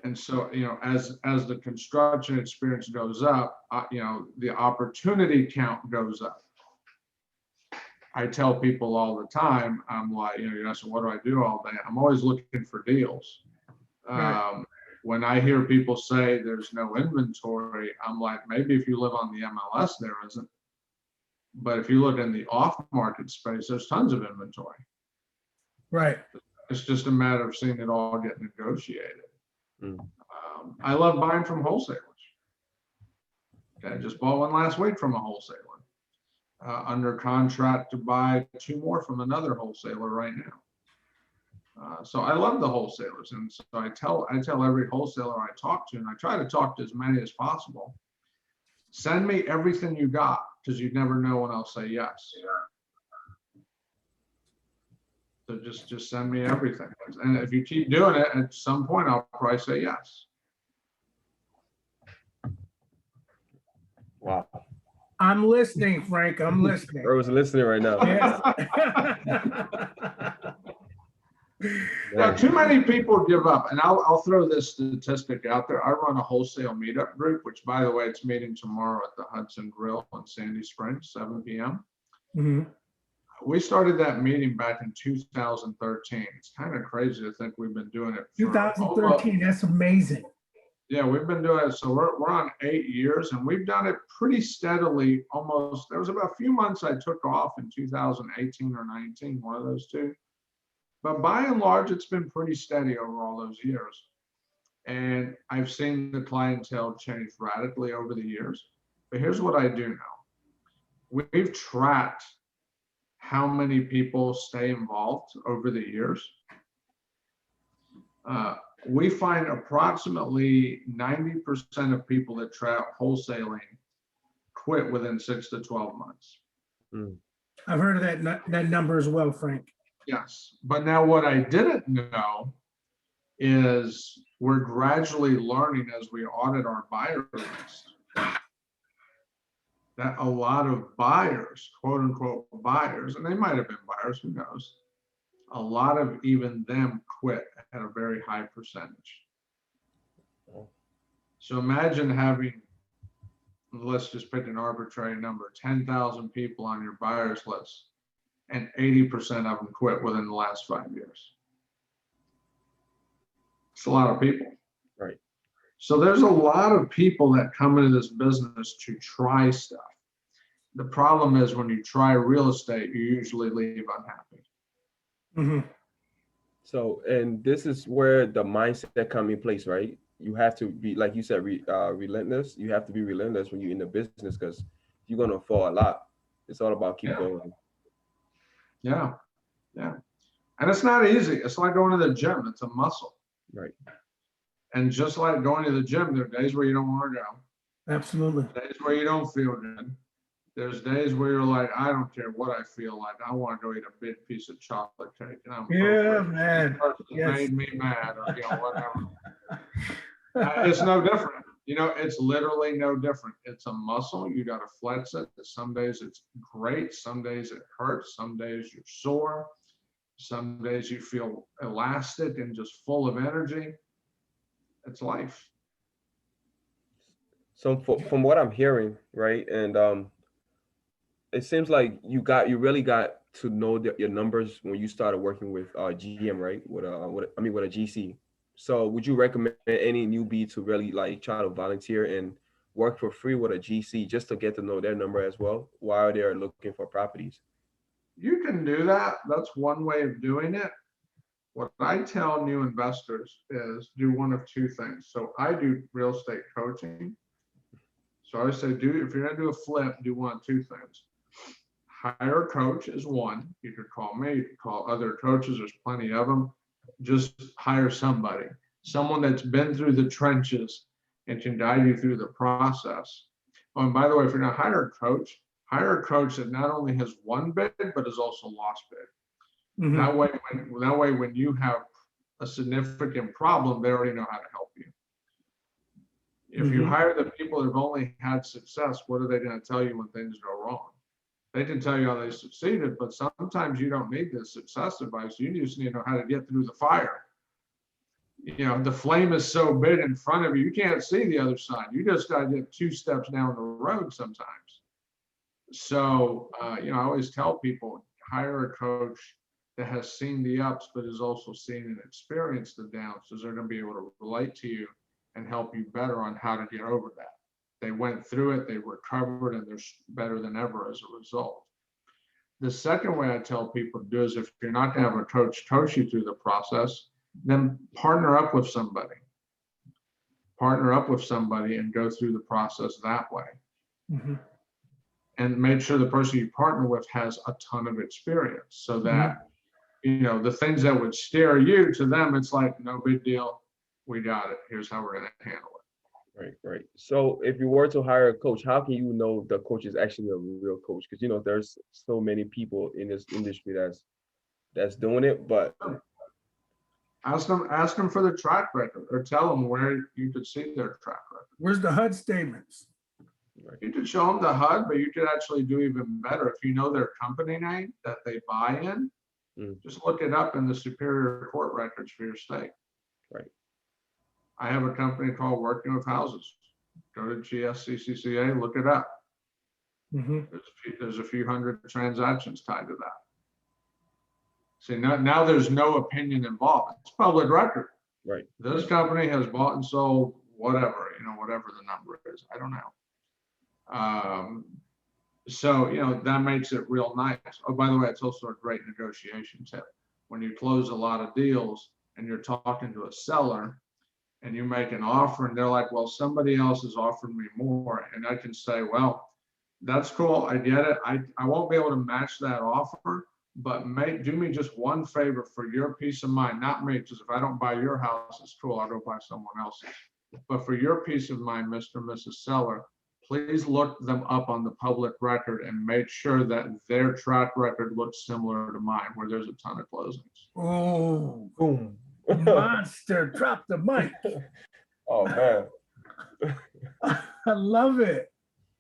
And so, as the construction experience goes up, the opportunity count goes up. I tell people all the time, I'm like, you ask, what do I do all day? I'm always looking for deals. Right. When I hear people say there's no inventory, I'm like, maybe if you live on the MLS, there isn't. But if you look in the off-market space, there's tons of inventory. Right. It's just a matter of seeing it all get negotiated. Mm. I love buying from wholesalers. Okay, I just bought one last week from a wholesaler. Under contract to buy 2 more from another wholesaler right now. So I love the wholesalers, and so I tell every wholesaler I talk to, and I try to talk to as many as possible. Send me everything you got, because you never know when I'll say yes. So just send me everything, and if you keep doing it, at some point I'll probably say yes. Wow. I'm listening, Frank. I'm listening. I was listening right now. Yes. Too many people give up, and I'll throw this statistic out there. I run a wholesale meetup group, which, by the way, it's meeting tomorrow at the Hudson Grill in Sandy Springs, 7 p.m. Mhm. We started that meeting back in 2013. It's kind of crazy to think we've been doing it for 2013. That's amazing. Yeah, we've been doing it. So we're on 8 years, and we've done it pretty steadily. Almost, there was about a few months I took off in 2018 or 19, one of those two. But by and large, it's been pretty steady over all those years. And I've seen the clientele change radically over the years. But here's what I do know. We've tracked how many people stay involved over the years. We find approximately 90% of people that try wholesaling quit within 6 to 12 months. Mm. I've heard of that number as well, Frank. Yes, but now what I didn't know is we're gradually learning as we audit our buyer list that a lot of buyers, quote unquote buyers, and they might have been buyers, who knows, a lot of even them quit at a very high percentage. So imagine having, let's just pick an arbitrary number, 10,000 people on your buyers list, and 80% of them quit within the last 5 years. It's a lot of people. Right. So there's a lot of people that come into this business to try stuff. The problem is when you try real estate, you usually leave unhappy. Mm-hmm. So, and this is where the mindset come in place, right? you have to be, like you said, relentless. You have to be relentless when you're in the business, because you're gonna fall a lot. It's all about keep Yeah. going. Yeah. Yeah. And it's not easy. It's like going to the gym. It's a muscle. Right. And just like going to the gym, there are days where you don't want to go, Absolutely. days where you don't feel good. There's days where you're like, I don't care what I feel like. I want to go eat a big piece of chocolate cake. And I'm Yeah, over it. man. This person Yes. made me mad, or whatever. It's no different. It's literally no different. It's a muscle. You got to flex it. Some days it's great. Some days it hurts. Some days you're sore. Some days you feel elastic and just full of energy. It's life. So from what I'm hearing, right, and it seems like you really got to know your numbers when you started working with GM, right? With a GC. So would you recommend any newbie to really like try to volunteer and work for free with a GC just to get to know their number as well while they're looking for properties? You can do that. That's one way of doing it. What I tell new investors is do one of two things. So I do real estate coaching. So I say, if you're going to do a flip, do one of two things. Hire a coach is one. You could call me, you could call other coaches. There's plenty of them. Just hire somebody, someone that's been through the trenches and can guide you through the process. Oh, and by the way, if you're going to hire a coach that not only has won big, but has also lost big. Mhm. That way, when you have a significant problem, they already know how to help you. If you hire the people that have only had success, what are they going to tell you when things go wrong? They can tell you how they succeeded, but sometimes you don't need this success advice. You just need to know how to get through the fire. The flame is so big in front of you, you can't see the other side. You just got to get 2 steps down the road sometimes. So, I always tell people, hire a coach that has seen the ups, but has also seen and experienced the downs, because they're going to be able to relate to you and help you better on how to get over that. They went through it, they recovered, and they're better than ever as a result. The second way I tell people to do is, if you're not going to have a coach you through the process, then partner up with somebody. Partner up with somebody and go through the process that way. Mhm. And make sure the person you partner with has a ton of experience, so that the things that would scare you, to them it's like, no big deal, we got it, here's how we're going to handle it. Right. So if you were to hire a coach, how can you know the coach is actually a real coach? Because there's so many people in this industry that's doing it, but Ask them for the track record, or tell them where you could see their track record. Where's the HUD statements? right, You could show them the HUD, but you could actually do even better. If you know their company name that they buy in, just look it up in the Superior Court records for your state. right, I have a company called Working with Houses. Go to GSCCCA, look it up. There's a few hundred transactions tied to that. See, now there's no opinion involved. It's public record. right. This company has bought and sold whatever, whatever the number is. I don't know. So, that makes it real nice. Oh, by the way, it's also a great negotiation tip. When you close a lot of deals and you're talking to a seller and you make an offer and they're like, well, somebody else has offered me more. And I can say, well, that's cool. I get it. I won't be able to match that offer, but do me just one favor for your peace of mind, not me, because if I don't buy your house, it's cool, I'll go buy someone else's. But for your peace of mind, Mr. and Mrs. Seller, please look them up on the public record and make sure that their track record looks similar to mine, where there's a ton of closings. Oh, Boom. monster, drop the mic. Oh man. I love it.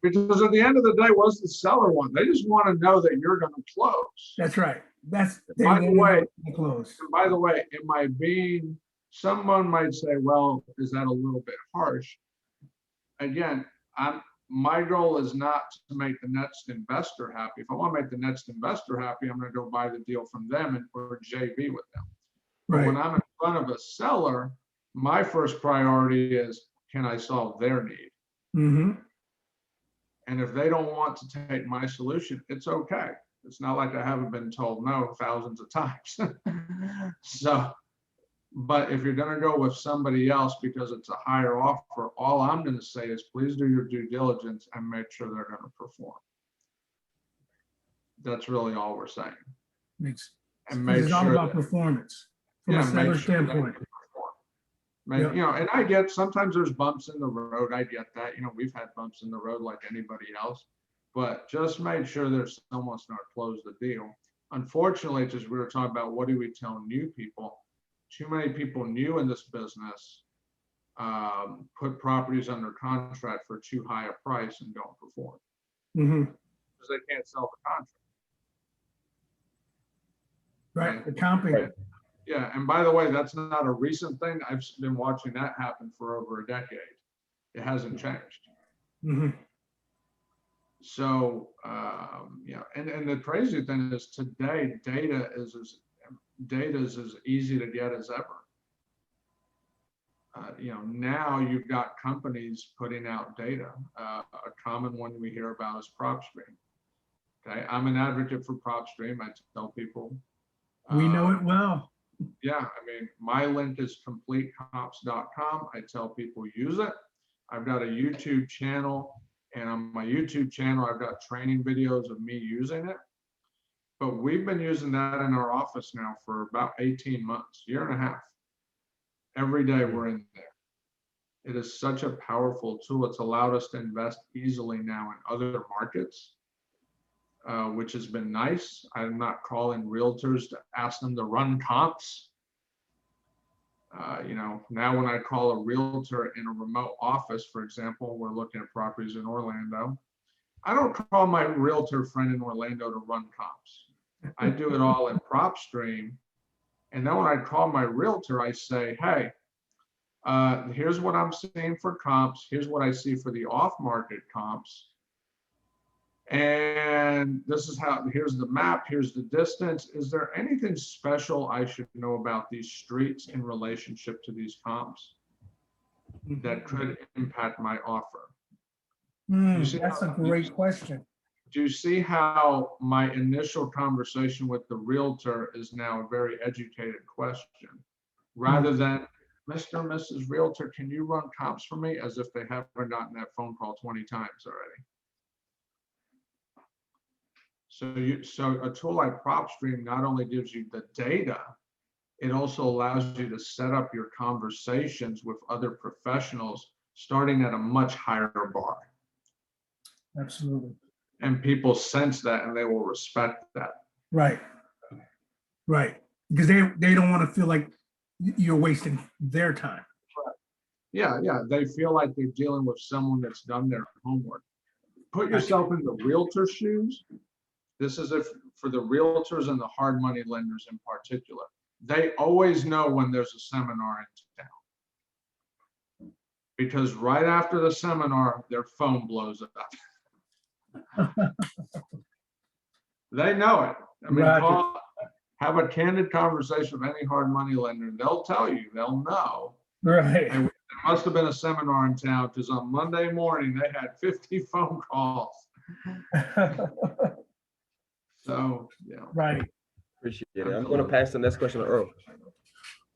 Because at the end of the day, what's the seller want? They just want to know that you're going to close. That's right. By the way, close. By the way, someone might say, well, is that a little bit harsh? Again, my goal is not to make the next investor happy. If I want to make the next investor happy, I'm going to go buy the deal from them or JV with them. But when I'm in front of a seller, my first priority is, can I solve their need? And if they don't want to take my solution, it's okay. It's not like I haven't been told no thousands of times. So But if you're going to go with somebody else because it's a higher offer, all I'm going to say is please do your due diligence and make sure they're going to perform. That's really all we're saying. And make It's all sure about that, performance from a yeah, make seller sure they standpoint. can perform. Make, Yep. you know, and I get sometimes there's bumps in the road. I get that. You know, we've had bumps in the road like anybody else, but just make sure there's someone's not close the deal. Unfortunately, just we were talking about what do we tell new people? Too many people new in this business put properties under contract for too high a price and don't perform because they can't sell the contract. Right, the comping. Right. Yeah, and by the way, that's not a recent thing. I've been watching that happen for over a decade. It hasn't changed. So, yeah, and the crazy thing is today, data is as easy to get as ever. You know, now you've got companies putting out data. A common one we hear about is PropStream. Okay, I'm an advocate for PropStream. I tell people. We know it well. Yeah, I mean, my link is completecomps.com. I tell people use it. I've got a YouTube channel, and on my YouTube channel, I've got training videos of me using it. But we've been using that in our office now for about 18 months, year and a half. Every day we're in there. It is such a powerful tool. It's allowed us to invest easily now in other markets, which has been nice. I'm not calling realtors to ask them to run comps. You know, now when I call a realtor in a remote office, for example, we're looking at properties in Orlando. I don't call my realtor friend in Orlando to run comps. I do it all in PropStream. And then when I call my realtor, I say, hey, here's what I'm seeing for comps. Here's what I see for the off-market comps. And this is how, here's the map, here's the distance. Is there anything special I should know about these streets in relationship to these comps that could impact my offer? That's a great question. Do you see how my initial conversation with the realtor is now a very educated question rather than, Mr. and Mrs. Realtor, can you run comps for me, as if they haven't gotten that phone call 20 times already? So a tool like PropStream not only gives you the data, it also allows you to set up your conversations with other professionals starting at a much higher bar. Absolutely. And people sense that and they will respect that. Right. Right. Because they don't want to feel like you're wasting their time. Yeah, yeah. They feel like they're dealing with someone that's done their homework. Put yourself in the realtor's shoes. This is if for the realtors and the hard money lenders in particular. They always know when there's a seminar in town. Because right after the seminar, their phone blows up. They know it. I mean, have a candid conversation with any hard money lender. They'll tell you, they'll know. Right. There must have been a seminar in town because on Monday morning they had 50 phone calls. So, yeah. Right. Appreciate it. I'm going to pass the next question to Earl.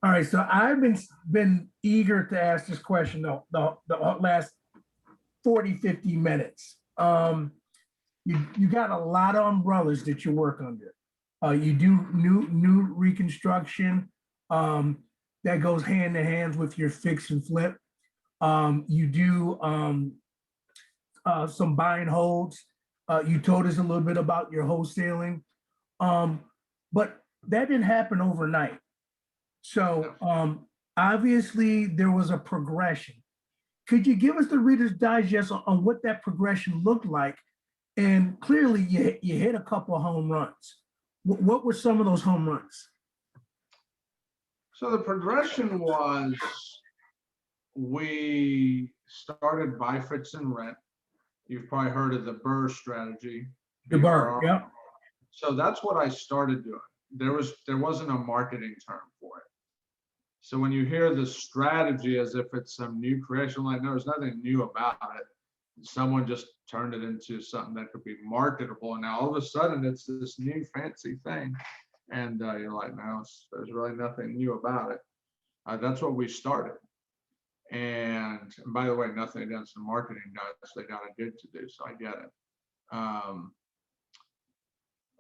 All right. So I've been eager to ask this question the last 40, 50 minutes. You got a lot of umbrellas that you work under. You do new reconstruction that goes hand in hand with your fix and flip. You do some buy and holds. You told us a little bit about your wholesaling, but that didn't happen overnight. So obviously there was a progression. Could you give us the Reader's Digest on what that progression looked like? And clearly you hit a couple of home runs. What were some of those home runs? So the progression was, we started buy, fix, and rent. You've probably heard of the BRRRR strategy. The BRRRR, yeah. So that's what I started doing. There wasn't a marketing term for it. So when you hear the strategy as if it's some new creation, like, no, there's nothing new about it. Someone just turned it into something that could be marketable, and now all of a sudden it's this new fancy thing, and you're like, no, there's really nothing new about it. That's what we started. And by the way, nothing against the marketing guys, they got a good to do, so I get it.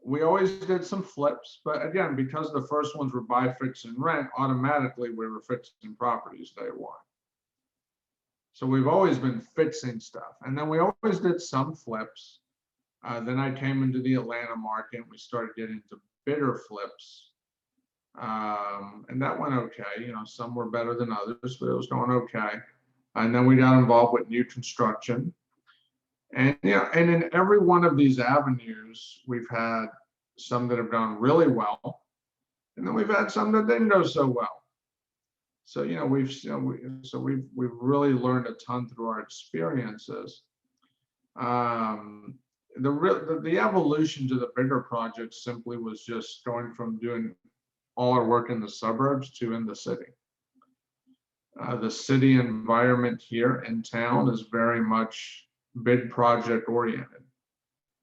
We always did some flips, but again, because the first ones were buy, fix, and rent, automatically we were fixing properties day one. So we've always been fixing stuff. And then we always did some flips. Then I came into the Atlanta market. We started getting into bigger flips. And that went okay. You know, some were better than others, but it was going okay. And then we got involved with new construction. And yeah, and in every one of these avenues, we've had some that have done really well, and then we've had some that didn't go so well. So we've really learned a ton through our experiences. The evolution to the bigger projects simply was just going from doing all our work in the suburbs to in the city. The city environment here in town is very much big project oriented.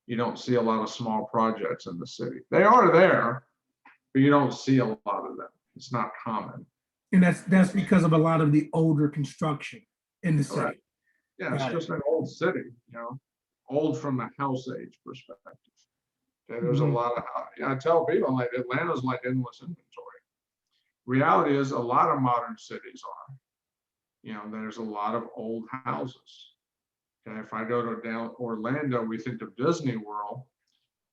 You don't see a lot of small projects in the city. They are there, but you don't see a lot of them. It's not common. And that's because of a lot of the older construction in the city. Correct. Yeah, it's just an old city, old from a house age perspective. Okay, there's a lot of, I tell people, like, Atlanta's like endless inventory. Reality is a lot of modern cities are. There's a lot of old houses. Okay, if I go to down Orlando, we think of Disney World,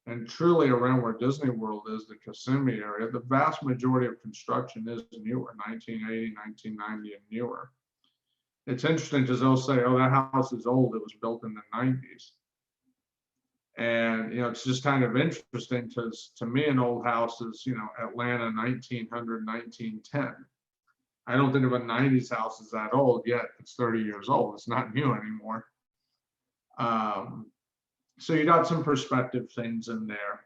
and truly around where Disney World is, the Kissimmee area, the vast majority of construction is newer, 1980, 1990 and newer. It's interesting because they'll say, oh, that house is old, it was built in the 90s. And, it's just kind of interesting because to me, an old house is, Atlanta, 1900, 1910. I don't think of a 90s house as that old yet. It's 30 years old. It's not new anymore. So you got some perspective things in there.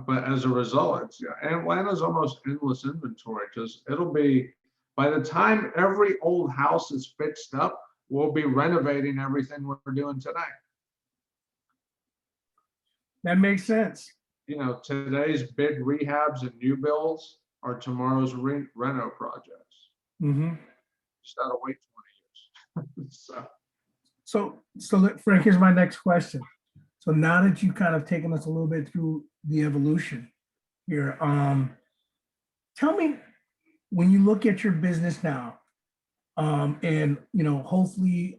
But as a result, Atlanta's almost endless inventory because it'll be, by the time every old house is fixed up, we'll be renovating everything we're doing today. That makes sense. Today's big rehabs and new builds are tomorrow's reno projects. Just gotta wait 20 years. So Frank, here's my next question. So now that you've kind of taken us a little bit through the evolution here, tell me, when you look at your business now, and hopefully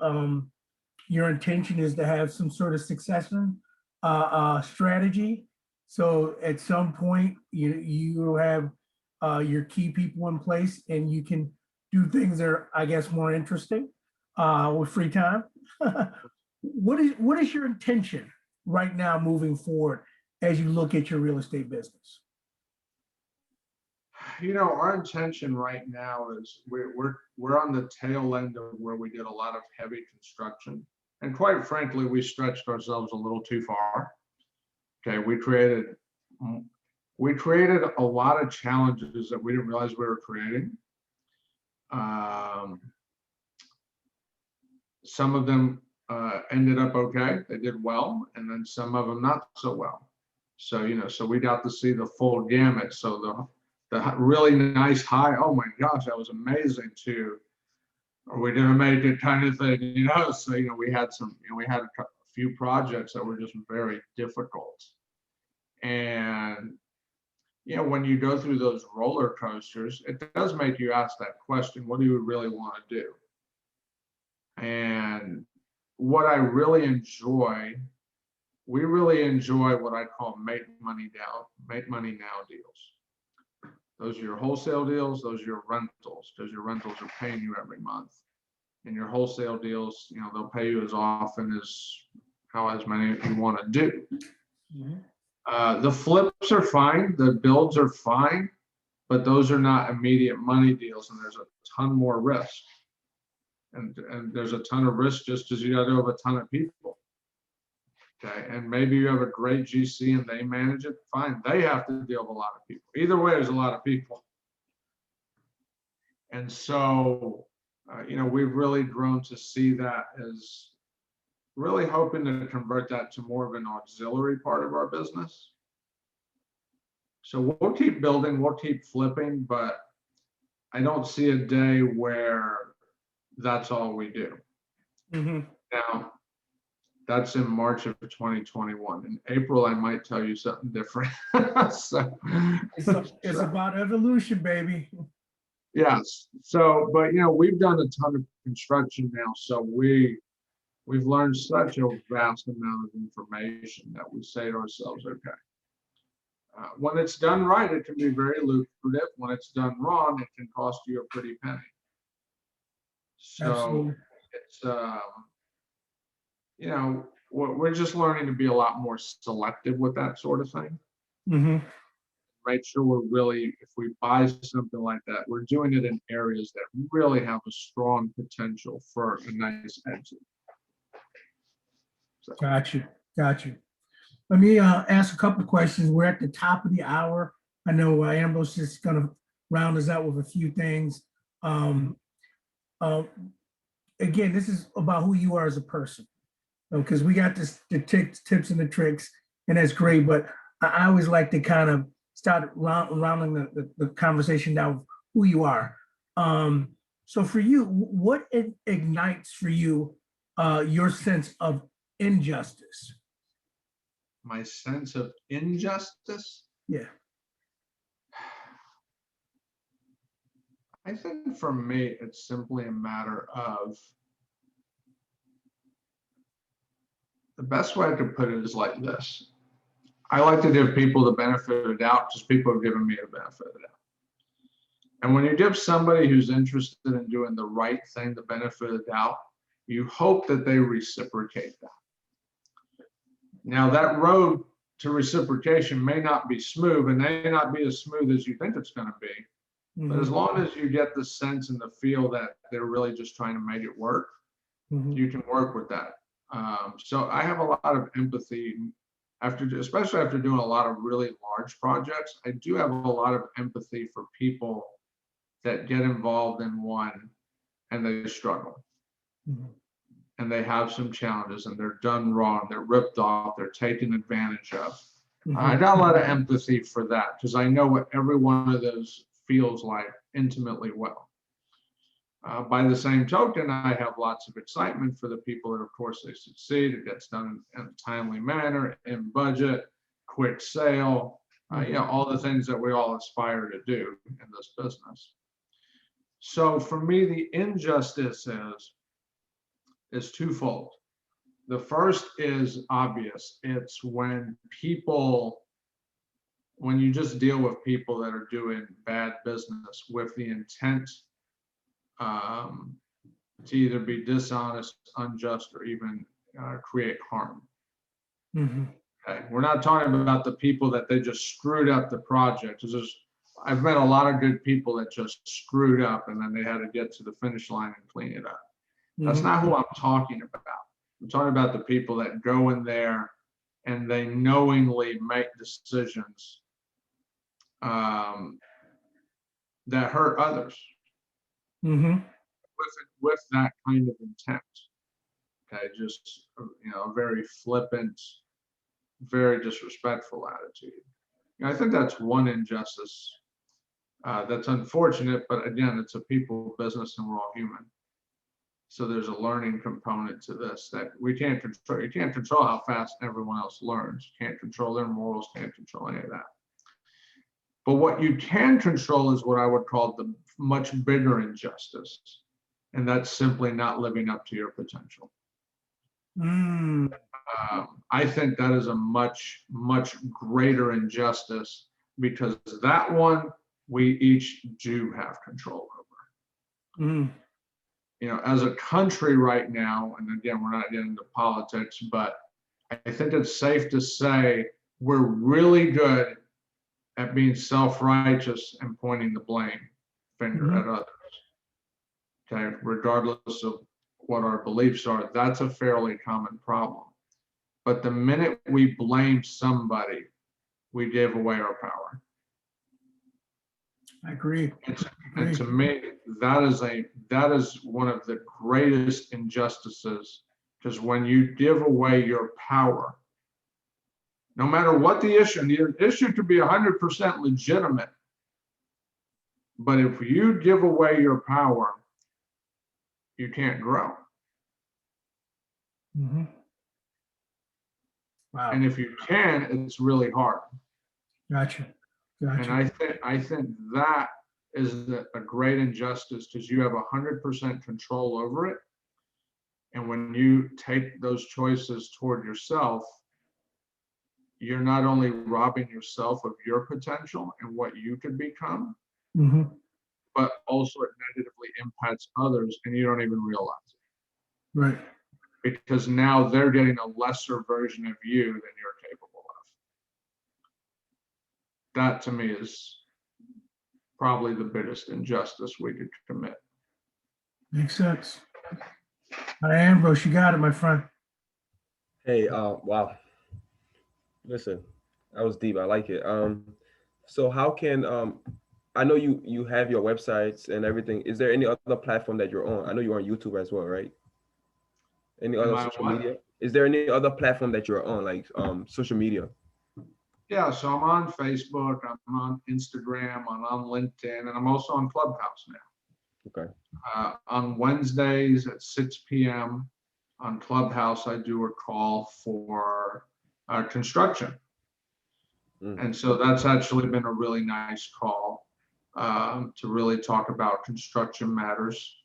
your intention is to have some sort of succession strategy. So at some point, you have your key people in place, and you can do things that are, I guess, more interesting with free time. What is your intention right now moving forward as you look at your real estate business? Our intention right now is we're on the tail end of where we did a lot of heavy construction, and quite frankly, we stretched ourselves a little too far. Okay, we created a lot of challenges that we didn't realize we were creating. Some of them ended up okay, they did well, and then some of them not so well. So so we got to see the full gamut. So the really nice high, oh my gosh, that was amazing, to, or we didn't make it kind of thing, So we had a few projects that were just very difficult. And when you go through those roller coasters, it does make you ask that question, what do you really want to do? And what I really enjoy, we really enjoy what I call make money now deals. Those are your wholesale deals, those are your rentals, because your rentals are paying you every month. And your wholesale deals, they'll pay you as often as many you want to do. The flips are fine, the builds are fine, but those are not immediate money deals, and there's a ton more risk. And there's a ton of risk just as you got to have a ton of people. Okay, and maybe you have a great GC and they manage it, fine. They have to deal with a lot of people. Either way, there's a lot of people. And so, we've really grown to see that as really hoping to convert that to more of an auxiliary part of our business. So we'll keep building, we'll keep flipping, but I don't see a day where that's all we do. Mhm. Now, that's in March of 2021. In April, I might tell you something different. So, It's about evolution, baby. yes. So, but you know, we've done a ton of construction now, so we've learned such a vast amount of information that we say to ourselves, okay, when it's done right, it can be very lucrative. When it's done wrong, it can cost you a pretty penny. So Absolutely. it's you know, we're just learning to be a lot more selective with that sort of thing. Mhm. Make sure we're really, if we buy something like that, we're doing it in areas that really have a strong potential for a nice exit. So, Got you. Got you. Let me ask a couple of questions. We're at the top of the hour. I know Ambrose is going to round us out with a few things. Um, uh, Again, this is about who you are as a person, because we got the tips and the tricks, and that's great. But I always like to kind of start rounding the conversation down with who you are. So for you, what ignites for you your sense of injustice? my sense of injustice, Yeah. I think for me, it's simply a matter of, the best way I could put it is like this. I like to give people the benefit of the doubt because people have given me the benefit of the doubt. And when you give somebody who's interested in doing the right thing the benefit of the doubt, you hope that they reciprocate that. Now, that road to reciprocation may not be smooth and may not be as smooth as you think it's going to be. But as long as you get the sense and the feel that they're really just trying to make it work, you can work with that. So I have a lot of empathy especially after doing a lot of really large projects. I do have a lot of empathy for people that get involved in one and they struggle and they have some challenges and they're done wrong, they're ripped off, they're taken advantage of. I got a lot of empathy for that because I know what every one of those feels like intimately well. By the same token, I have lots of excitement for the people that, of course, they succeed. It gets done in a timely manner, in budget, quick sale, you know, all the things that we all aspire to do in this business. So for me, the injustice is twofold. The first is obvious. It's when you just deal with people that are doing bad business with the intent to either be dishonest, unjust, or even create harm. Okay. We're not talking about the people that they just screwed up the project. I've met a lot of good people that just screwed up and then they had to get to the finish line and clean it up. That's not who I'm talking about. I'm talking about the people that go in there and they knowingly make decisions that hurt others with that kind of intent. Okay, just, you know, a very flippant, very disrespectful attitude. I think that's one injustice that's unfortunate, but again, it's a people business and we're all human. So there's a learning component to this that we can't control. You can't control how fast everyone else learns. You can't control their morals, can't control any of that. But what you can control is what I would call the much bigger injustice. And that's simply not living up to your potential. I think that is a much, much greater injustice because that one we each do have control over. You know, as a country right now, and again, we're not getting into politics, but I think it's safe to say we're really good at being self-righteous and pointing the blame finger at others. Okay, regardless of what our beliefs are, that's a fairly common problem. But the minute we blame somebody, we give away our power. I agree. And to me, that is one of the greatest injustices, because when you give away your power, no matter what the issue could be 100% legitimate, But if you give away your power, you can't grow. Mhm. Wow. And if you can, it's really hard. Gotcha. And I think that is a great injustice, because you have 100% control over it. And when you take those choices toward yourself, you're not only robbing yourself of your potential and what you could become, Mhm. but also it negatively impacts others and you don't even realize it. Right. Because now they're getting a lesser version of you than you're capable of. That to me is probably the biggest injustice we could commit. Makes sense. All right, Ambrose, you got it, my friend. Hey, wow. Listen, that was deep. I like it. So how can I know you have your websites and everything. Is there any other platform that you're on? I know you're on YouTube as well, right? Any Am other I social what? media? Is there any other platform that you're on, like social media? Yeah, so I'm on Facebook, I'm on Instagram, I'm on LinkedIn, and I'm also on Clubhouse now. Okay. On Wednesdays at 6 p.m. on Clubhouse, I do a call for construction. And so that's actually been a really nice call to really talk about construction matters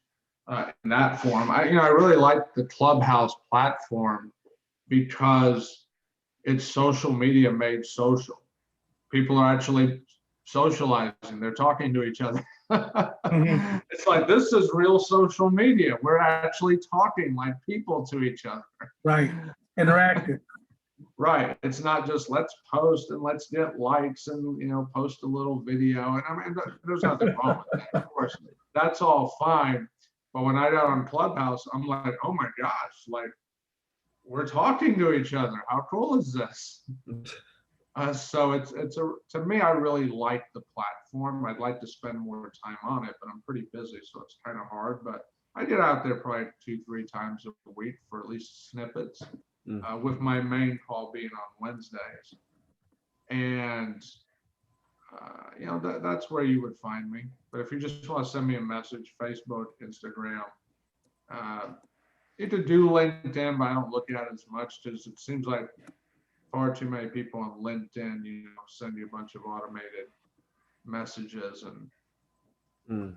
in that form. I really like the Clubhouse platform because it's social media made social. People are actually socializing, they're talking to each other. Mhm. It's like, this is real social media. We're actually talking like people to each other. Right. Interactive. Right. It's not just let's post and let's get likes and, post a little video. And I mean, there's nothing wrong with that. Of course, that's all fine. But when I got on Clubhouse, I'm like, oh my gosh, like we're talking to each other. How cool is this? So to me, I really like the platform. I'd like to spend more time on it, but I'm pretty busy, so it's kind of hard. But I get out there probably 2-3 times a week for at least snippets, with my main call being on Wednesdays. And that's where you would find me. But if you just want to send me a message, Facebook, Instagram. You could do LinkedIn, but I don't look at it as much because it seems like far too many people on LinkedIn, send you a bunch of automated messages, and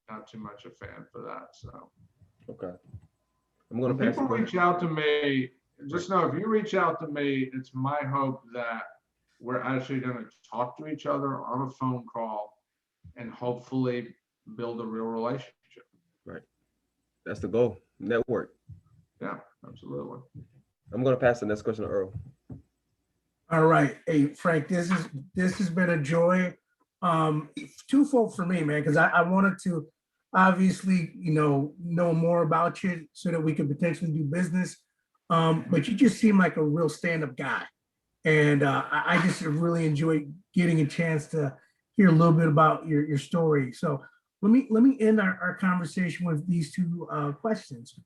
not too much a fan for that. So Okay. I'm gonna when pass people it. reach out to me, just know if you reach out to me, it's my hope that we're actually going to talk to each other on a phone call and hopefully build a real relationship. Right. That's the goal. Network. Yeah, absolutely. I'm gonna pass the next question to Earl. All right. Hey, Frank, this has been a joy. Twofold for me, man, because I wanted to obviously, know more about you so that we can potentially do business. But you just seem like a real stand-up guy. And I just really enjoyed getting a chance to hear a little bit about your story. So let me end our conversation with these two questions.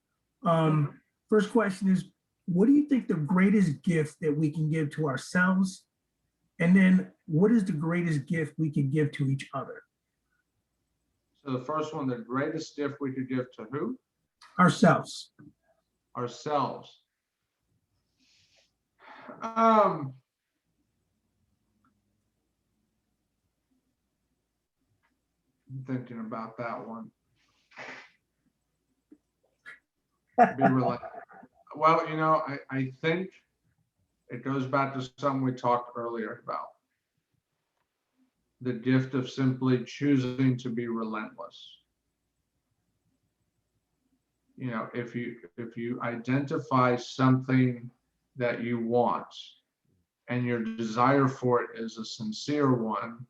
First question is, what do you think the greatest gift that we can give to ourselves? And then what is the greatest gift we can give to each other? So the first one, the greatest gift we could give to who? Ourselves. Ourselves. I'm thinking about that one. Be relentless. Well, I think it goes back to something we talked earlier about. The gift of simply choosing to be relentless. If you identify something that you want and your desire for it is a sincere one,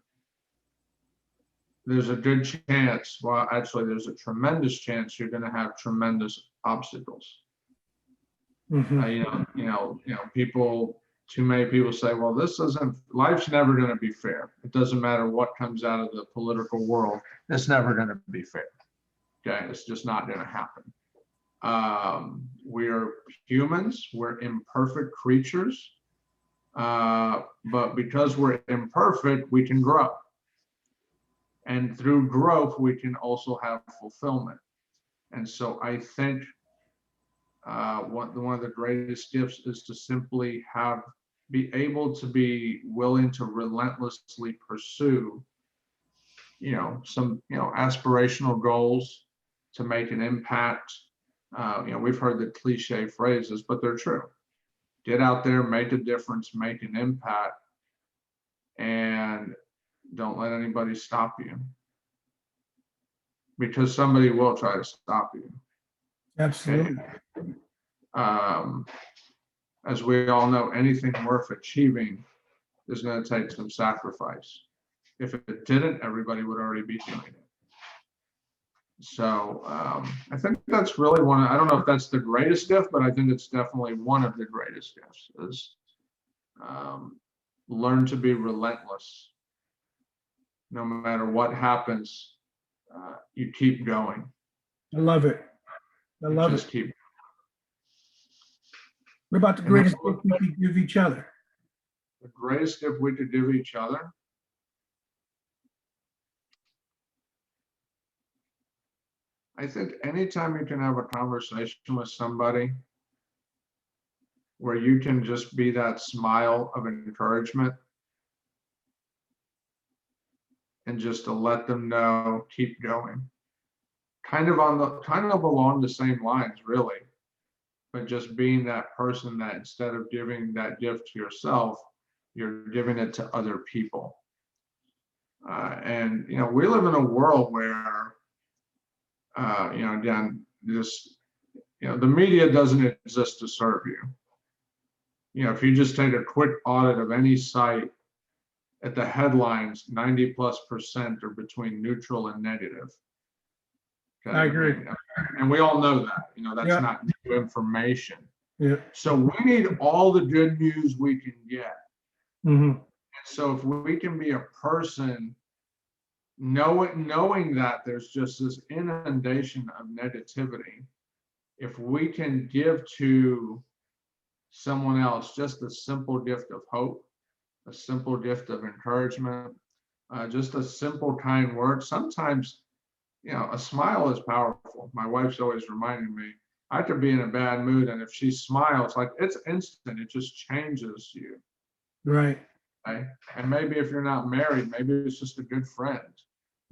there's a good chance, well, actually, there's a tremendous chance you're going to have tremendous obstacles. People, too many people say, well, life's never going to be fair. It doesn't matter what comes out of the political world. It's never going to be fair. Okay, it's just not going to happen. We're humans, we're imperfect creatures, but because we're imperfect, we can grow. And through growth, we can also have fulfillment. And so I think one of the greatest gifts is to simply be able to be willing to relentlessly pursue, some, aspirational goals to make an impact. We've heard the cliche phrases, but they're true. Get out there, make a difference, make an impact, and don't let anybody stop you, because somebody will try to stop you. Absolutely. As we all know, anything worth achieving is going to take some sacrifice. If it didn't, everybody would already be doing it. So I think that's really I don't know if that's the greatest gift, but I think it's definitely one of the greatest gifts is learn to be relentless. No matter what happens, you keep going. I love it. I love Just it. keep. What about the greatest gift we could give each other? The greatest gift we could give each other. I think anytime you can have a conversation with somebody where you can just be that smile of encouragement and just to let them know, keep going. Kind of along the same lines, really, but just being that person that instead of giving that gift to yourself, you're giving it to other people. And we live in a world where again, the media doesn't exist to serve you. If you just take a quick audit of any site, at the headlines, 90+% are between neutral and negative. Okay? I agree. And we all know that, that's Yeah. not new information. Yeah. So we need all the good news we can get. Mm-hmm. So if we can be a person knowing that there's just this inundation of negativity, if we can give to someone else just a simple gift of hope, a simple gift of encouragement, just a simple kind word. Sometimes, a smile is powerful. My wife's always reminding me, I could be in a bad mood, and if she smiles, like, it's instant, it just changes you. Right. Right? And maybe if you're not married, maybe it's just a good friend.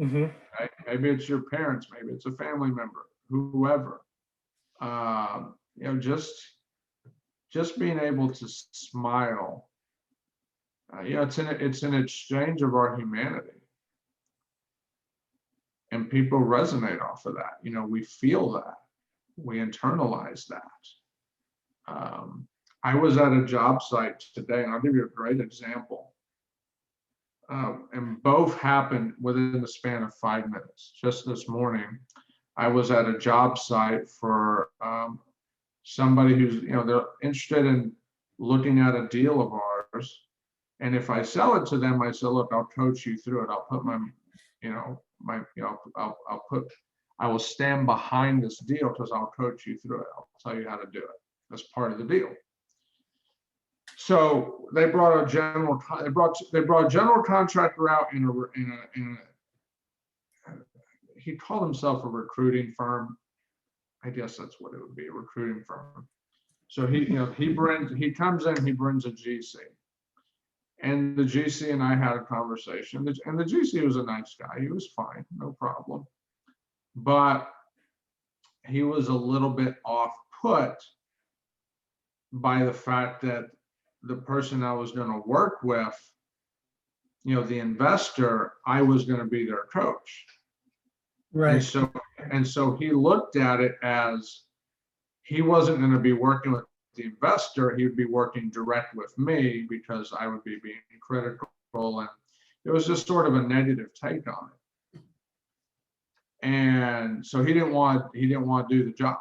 Mm-hmm. Right? Maybe it's your parents, maybe it's a family member, whoever. Just being able to smile. It's an exchange of our humanity, and people resonate off of that. We feel that, we internalize that. I was at a job site today, and I'll give you a great example. And both happened within the span of 5 minutes. Just this morning, I was at a job site for somebody who's, they're interested in looking at a deal of ours. And if I sell it to them, I say, look, I'll coach you through it. I'll put I will stand behind this deal because I'll coach you through it. I'll tell you how to do it. That's part of the deal. So they brought a general contractor out he called himself a recruiting firm. I guess that's what it would be, a recruiting firm. So he comes in, he brings a GC. And the GC and I had a conversation, and the GC was a nice guy. He was fine, no problem. But he was a little bit off put by the fact that the person I was going to work with, the investor, I was going to be their coach. Right. And so he looked at it as he wasn't going to be working with the investor, he would be working direct with me because I would be being critical, and it was just sort of a negative take on it. And so he didn't want to do the job.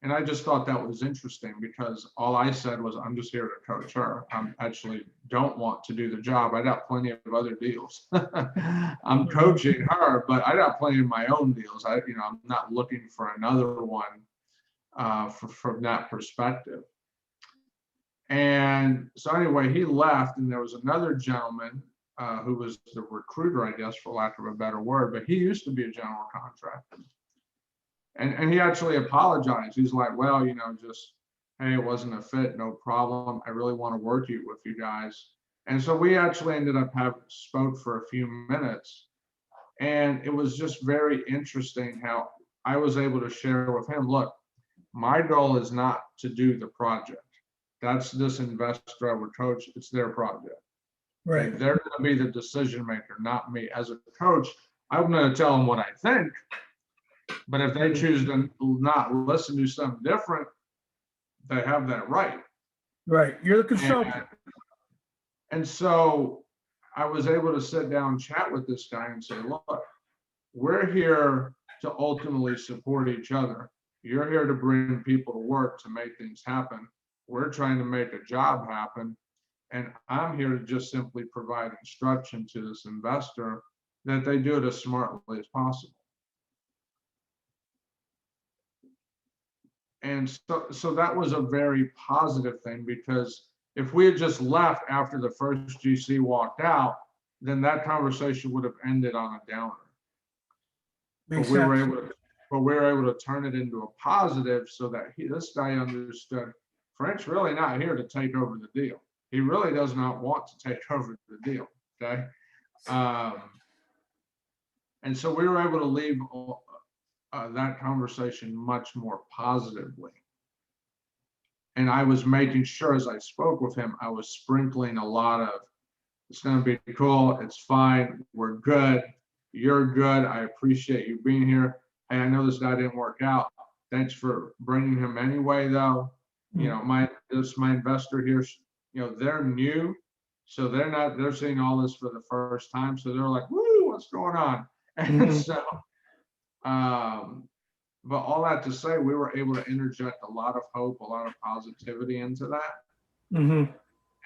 And I just thought that was interesting because all I said was, I'm just here to coach her. I actually don't want to do the job. I got plenty of other deals. I'm coaching her, but I got plenty of my own deals. I'm not looking for another one from that perspective. And so anyway, he left, and there was another gentleman who was the recruiter, I guess, for lack of a better word, but he used to be a general contractor. And he actually apologized. He's like, well, you know, just, hey, it wasn't a fit, no problem. I really want to work with you guys. And so we actually ended up spoke for a few minutes. And it was just very interesting how I was able to share with him, look, my goal is not to do the project. That's this investor I would coach, it's their project. Right. They're going to be the decision maker, not me. As a coach, I'm going to tell them what I think. But if they choose to not listen to something different, they have that right. Right. You're the consultant. And so I was able to sit down and chat with this guy and say, look, we're here to ultimately support each other. You're here to bring people to work to make things happen. We're trying to make a job happen. And I'm here to just simply provide instruction to this investor that they do it as smartly as possible. And so that was a very positive thing, because if we had just left after the first GC walked out, then that conversation would have ended on a downer. But we were able to turn it into a positive so that this guy understood Frank's really not here to take over the deal. He really does not want to take over the deal, okay? And so we were able to leave that conversation much more positively. And I was making sure as I spoke with him, I was sprinkling a lot of, it's going to be cool, it's fine, we're good, you're good, I appreciate you being here. And I know this guy didn't work out. Thanks for bringing him anyway, though. You know, my investor here, you know, they're new, so they're seeing all this for the first time. So they're like, woo, what's going on? And so, but all that to say, we were able to interject a lot of hope, a lot of positivity into that.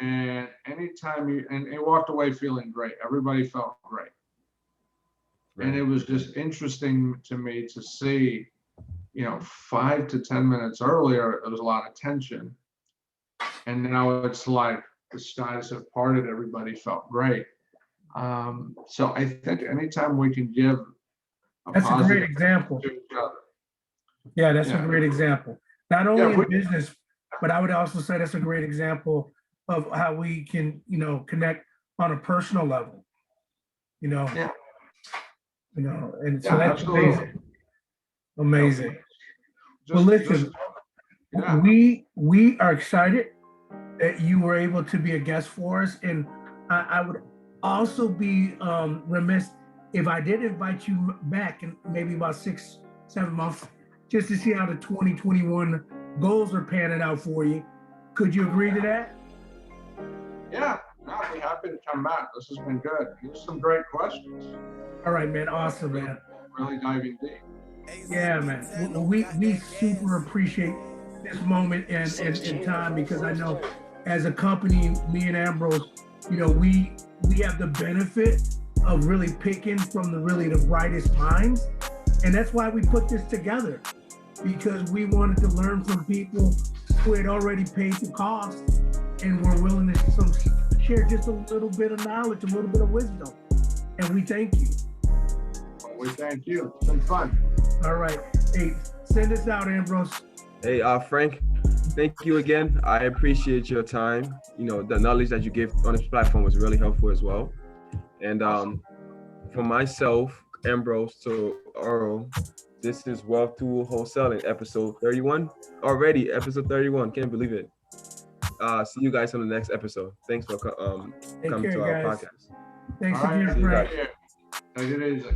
And anytime and he walked away feeling great. Everybody felt great. Right. And it was just interesting to me to see, you know, 5 to 10 minutes earlier, there was a lot of tension. And now it's like the skies have parted, everybody felt great. So I think anytime we can give that's a great example. Yeah, that's a great example. Not only in business, but I would also say that's a great example of how we can, you know, connect on a personal level, you know. Yeah. You know, and so that's amazing. Amazing. Well, listen, we are excited that you were able to be a guest for us, and I would also be remiss if I did invite you back in maybe about 6-7 months, just to see how the 2021 goals are panning out for you. Could you agree to that? Yeah, I'd be happy to come back. This has been good. There's some great questions. All right, man. Awesome, man. Really diving deep. Yeah, man. We super appreciate this moment and time, because I know as a company, me and Ambrose, you know, we have the benefit of really picking from the brightest minds. And that's why we put this together, because we wanted to learn from people who had already paid the cost and were willing to share just a little bit of knowledge, a little bit of wisdom. And we thank you. Well, we thank you. It's been fun. All right. Hey, send us out, Ambrose. Hey, Frank, thank you again. I appreciate your time. You know, the knowledge that you gave on this platform was really helpful as well. And for myself, Ambrose, to Earl, this is Wealth Tool Wholesaling, episode 31. Already, episode 31. Can't believe it. See you guys on the next episode. Thanks for coming to our podcast. Thanks again, Frank. Take it easy.